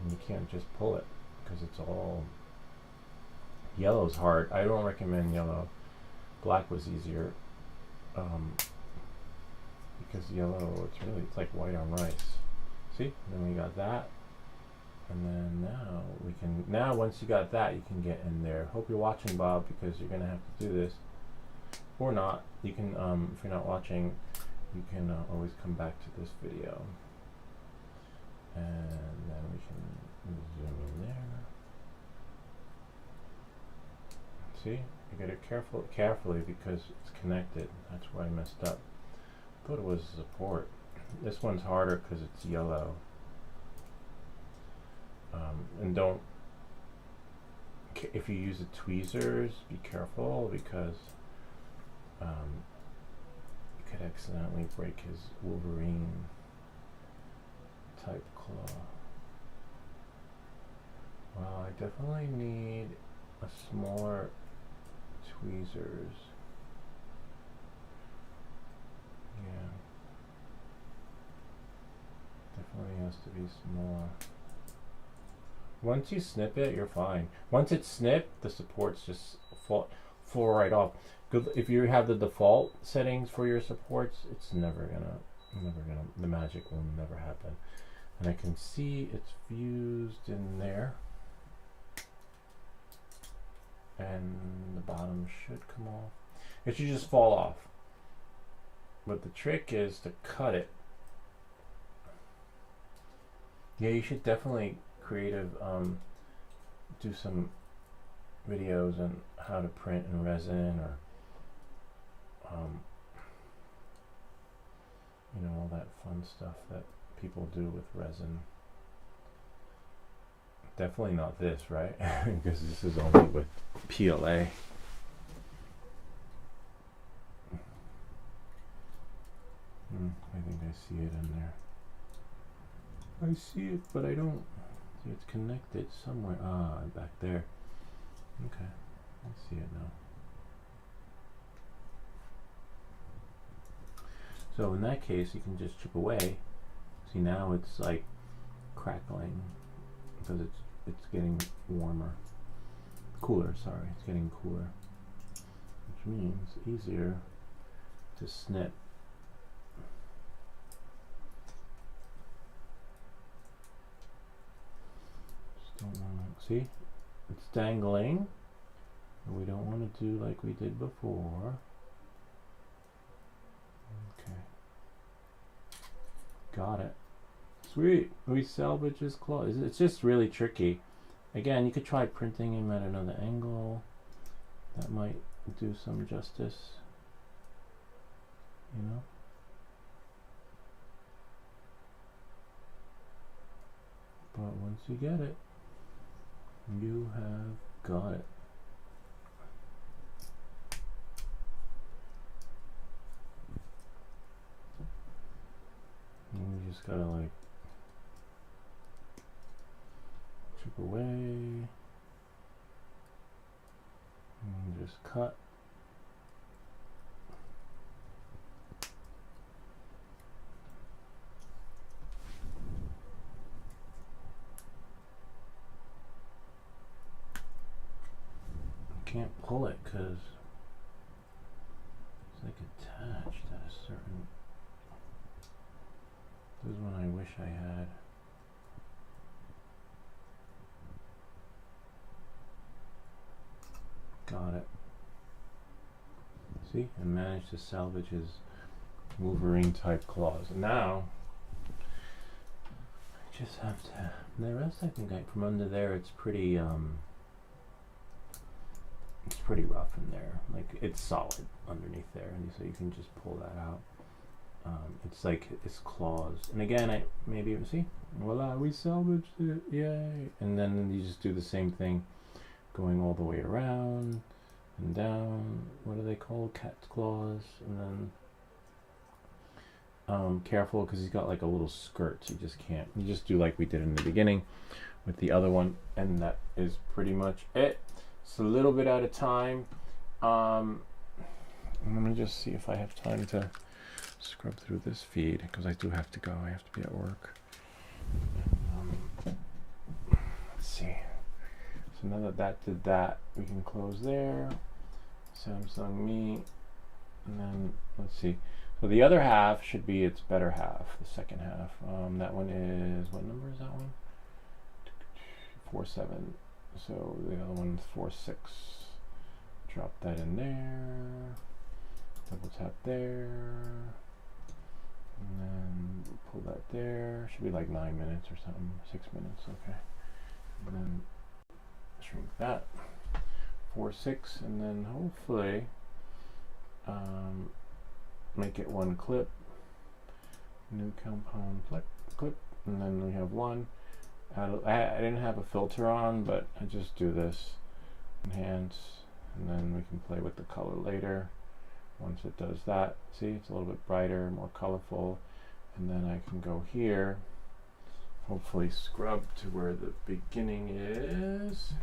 And you can't just pull it because it's all Yellow's hard. I don't recommend yellow. Black was easier. Because yellow, it's like white on rice. See? Then we got that. And then now once you got that, you can get in there. Hope you're watching, Bob, because you're gonna have to do this. Or not. You can, if you're not watching, you can always come back to this video. And then we can zoom in there. See? You gotta carefully because it's connected. That's where I messed up. Thought it was support. This one's harder because it's yellow. And don't, if you use the tweezers, be careful because you could accidentally break his Wolverine type claw. Well, I definitely need a smaller tweezers. Yeah. Definitely has to be smaller. Once you snip it, you're fine. Once it's snipped, the supports just fall right off. If you have the default settings for your supports, it's never gonna, the magic will never happen. And I can see it's fused in there. And the bottom should come off. It should just fall off. But the trick is to cut it. Yeah, you should definitely do some videos on how to print in resin, or you know, all that fun stuff that people do with resin. Definitely not this, right? Because this is only with PLA. I think I see it in there. I see it, but I don't see it's connected somewhere. Ah, back there. Okay, I see it now. So in that case, you can just chip away. See, now it's like crackling because it's getting warmer. Cooler, sorry, it's getting cooler. Which means easier to snip. See, it's dangling, and we don't want to do like we did before. Okay, got it. Sweet, we salvage his claw. It's just really tricky. Again, you could try printing him at another angle. That might do some justice, you know. But once you get it, you have got it. And you just gotta like chip away and just cut. Can't pull it because it's like attached at a certain. This is one I wish I had. Got it. See, I managed to salvage his Wolverine type claws. Now I just have to. The rest, I think, from under there, it's pretty rough in there. Like, it's solid underneath there, and so you can just pull that out. It's like his claws. And again, maybe see, voila, we salvaged it, yay! And then you just do the same thing, going all the way around and down. What are they called? Cat's claws. And then careful, because he's got like a little skirt, so you just can't. You just do like we did in the beginning with the other one, and that is pretty much it. It's a little bit out of time. Let me just see if I have time to scrub through this feed, because I do have to go. I have to be at work. Let's see. So now that that did that, we can close there. Samsung Me, and then let's see. So the other half should be its better half, the second half. That one is, what number is that one? 47. So the other one's 46. Drop that in there. Double tap there. And then pull that there. Should be like 9 minutes or something. 6 minutes, okay. And then shrink that. 4/6, and then hopefully make it one clip. New compound clip, and then we have one. I didn't have a filter on, but I just do this, enhance, and then we can play with the color later. Once it does that, see, it's a little bit brighter, more colorful, and then I can go here, hopefully scrub to where the beginning is,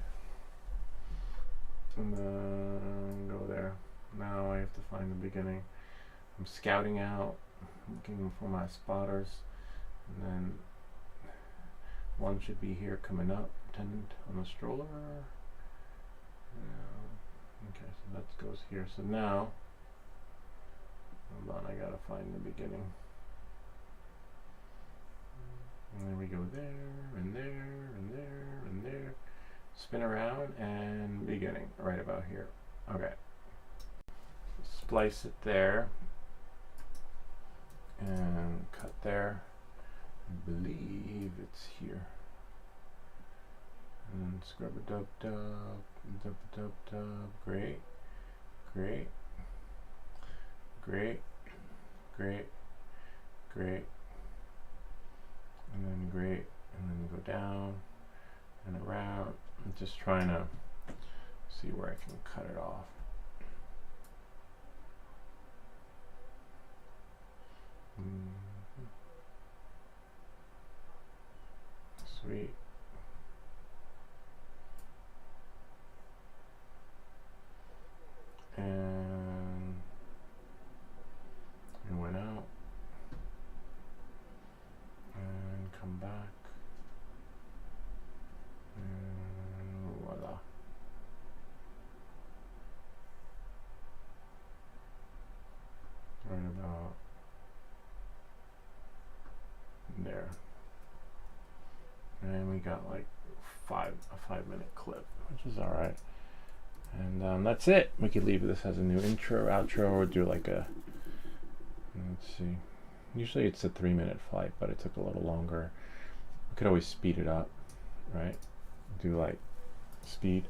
and then go there. Now I have to find the beginning. I'm scouting out, looking for my spotters, and then one should be here coming up, attendant on the stroller. Okay, so that goes here. So now, hold on, I gotta find the beginning. And then we go there, and there, and there, and there. Spin around, and beginning, right about here. Okay. Splice it there. And cut there. I believe it's here. And scrub a dub dub, dub dub dub. Great, great, great, great, great, and then great, and then go down and around. I'm just trying to see where I can cut it off. Sweet. And we went out and come back, and voila. Right about there. And we got like a 5-minute clip, which is all right. And that's it. We could leave this as a new intro, outro, or do like a, let's see. Usually it's a 3-minute flight, but it took a little longer. We could always speed it up, right? Do like speed.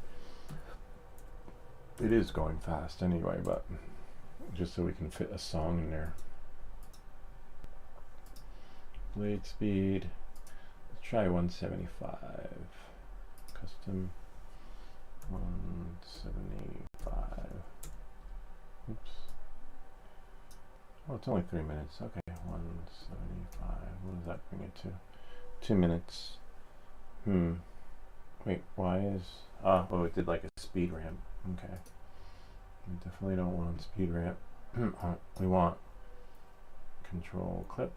It is going fast anyway, but just so we can fit a song in there. Blade speed. Let's try 175. Custom 175. Oops. Oh, it's only 3 minutes. Okay, 175. What does that bring it to? 2 minutes. Wait, why is... oh, it did like a speed ramp. Okay. We definitely don't want speed ramp. We want control clip.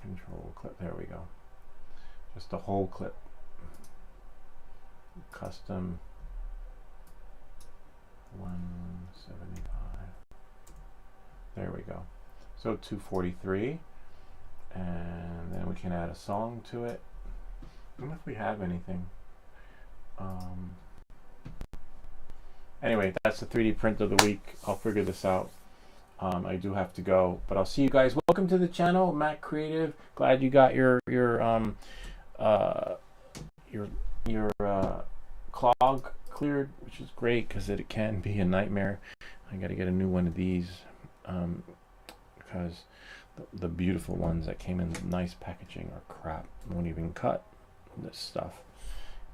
Control clip. There we go. Just a whole clip. Custom 175. There we go. So 243, and then we can add a song to it. I don't know if we have anything. Anyway, that's the 3D print of the week. I'll figure this out. I do have to go, but I'll see you guys. Welcome to the channel, Mac Creative. Glad you got your clog cleared, which is great because it can be a nightmare. I got to get a new one of these because the beautiful ones that came in nice packaging are crap. Won't even cut this stuff.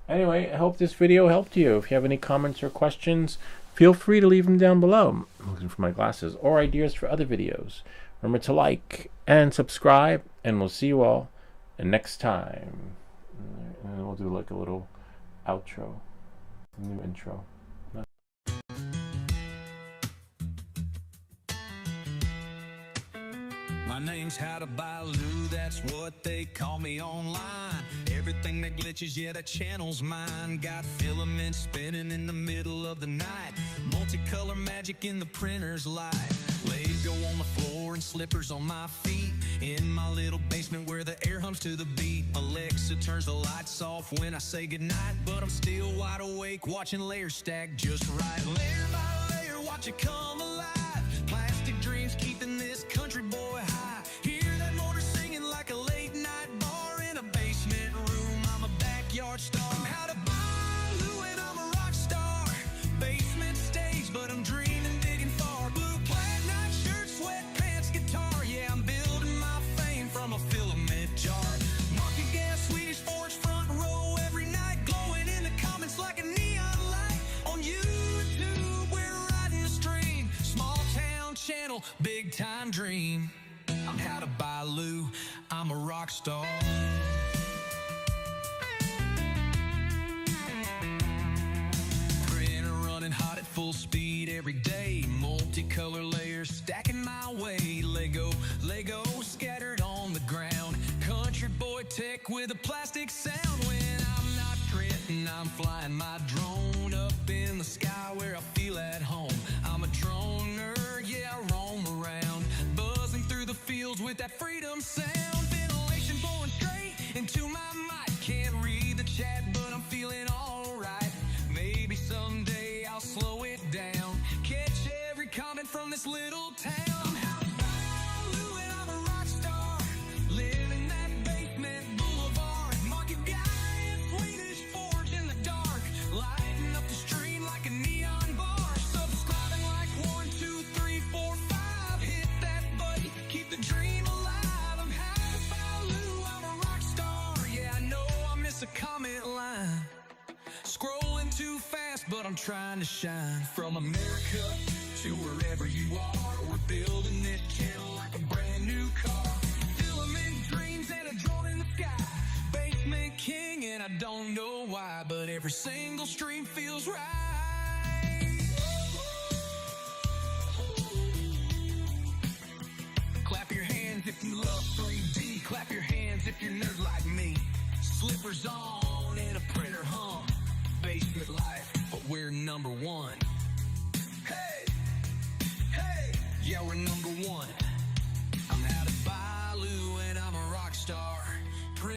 Anyway, I hope this video helped you. If you have any comments or questions, feel free to leave them down below. I'm looking for my glasses, or ideas for other videos. Remember to like and subscribe, and we'll see you all next time. And then we'll do like a little outro, new intro. My name's How to Buy Lou, that's what they call me online. Everything that glitches, yeah, that channel's mine. Got filaments spinning in the middle of the night. Multicolor magic in the printer's light. Lego on the floor and slippers on my feet. In my little basement where the air hums to the beat. Alexa turns the lights off when I say goodnight, but I'm still wide awake watching layers stack just right. Layer by layer, watch it come alive. Plastic dreams keeping this country boy high. Hear that motor singing like a late night bar in a basement room. I'm a backyard star. I'm How to Buy Lou and I'm a rock star. Basement stage, but I'm dreaming big and far. Blue plaid nightshirt, sweatpants, guitar. Yeah, I'm building my fame from a filament jar. Monkey gas, Swedish forge, front row every night. Glowing in the comments like a neon light. On YouTube, we're riding the stream. Small town channel, big time dream. I'm How to Buy Lou, I'm a rock star. Printer running hot at full speed every day. Multicolor layers stacking my way. Lego scattered on the ground. Country boy tech with a plastic sound. When I'm not printing, I'm flying my drone up in the sky where I feel at home. I'm a drone nerd, yeah, I roam around, buzzing through the fields with that freedom sound. Ventilation blowing straight into my mic. Can't read the chat, but I'm feeling alright. Maybe someday I'll slow it down. Catch every comment from this little town. I'm How to Buy Lou and I'm a rock star. Live in that basement boulevard. Market guy in Swedish forge in the dark. Lighting up the stream like a neon bar. Subscribing like 1, 2, 3, 4, 5. Hit that button, keep the dream alive. I'm How to Buy Lou, I'm a rock star. Yeah, I know I miss a comment line. Scrolling too fast, but I'm trying to shine. From America to wherever you are, we're building this channel like a brand new car. Filament dreams and a drone in the sky. Basement king and I don't know why, but every single stream feels right. Clap your hands if you love 3D. Clap your hands if you're nerd like me. Slippers on and a printer hum. Basement life, but we're number one. Hey, hey, yeah, we're number one.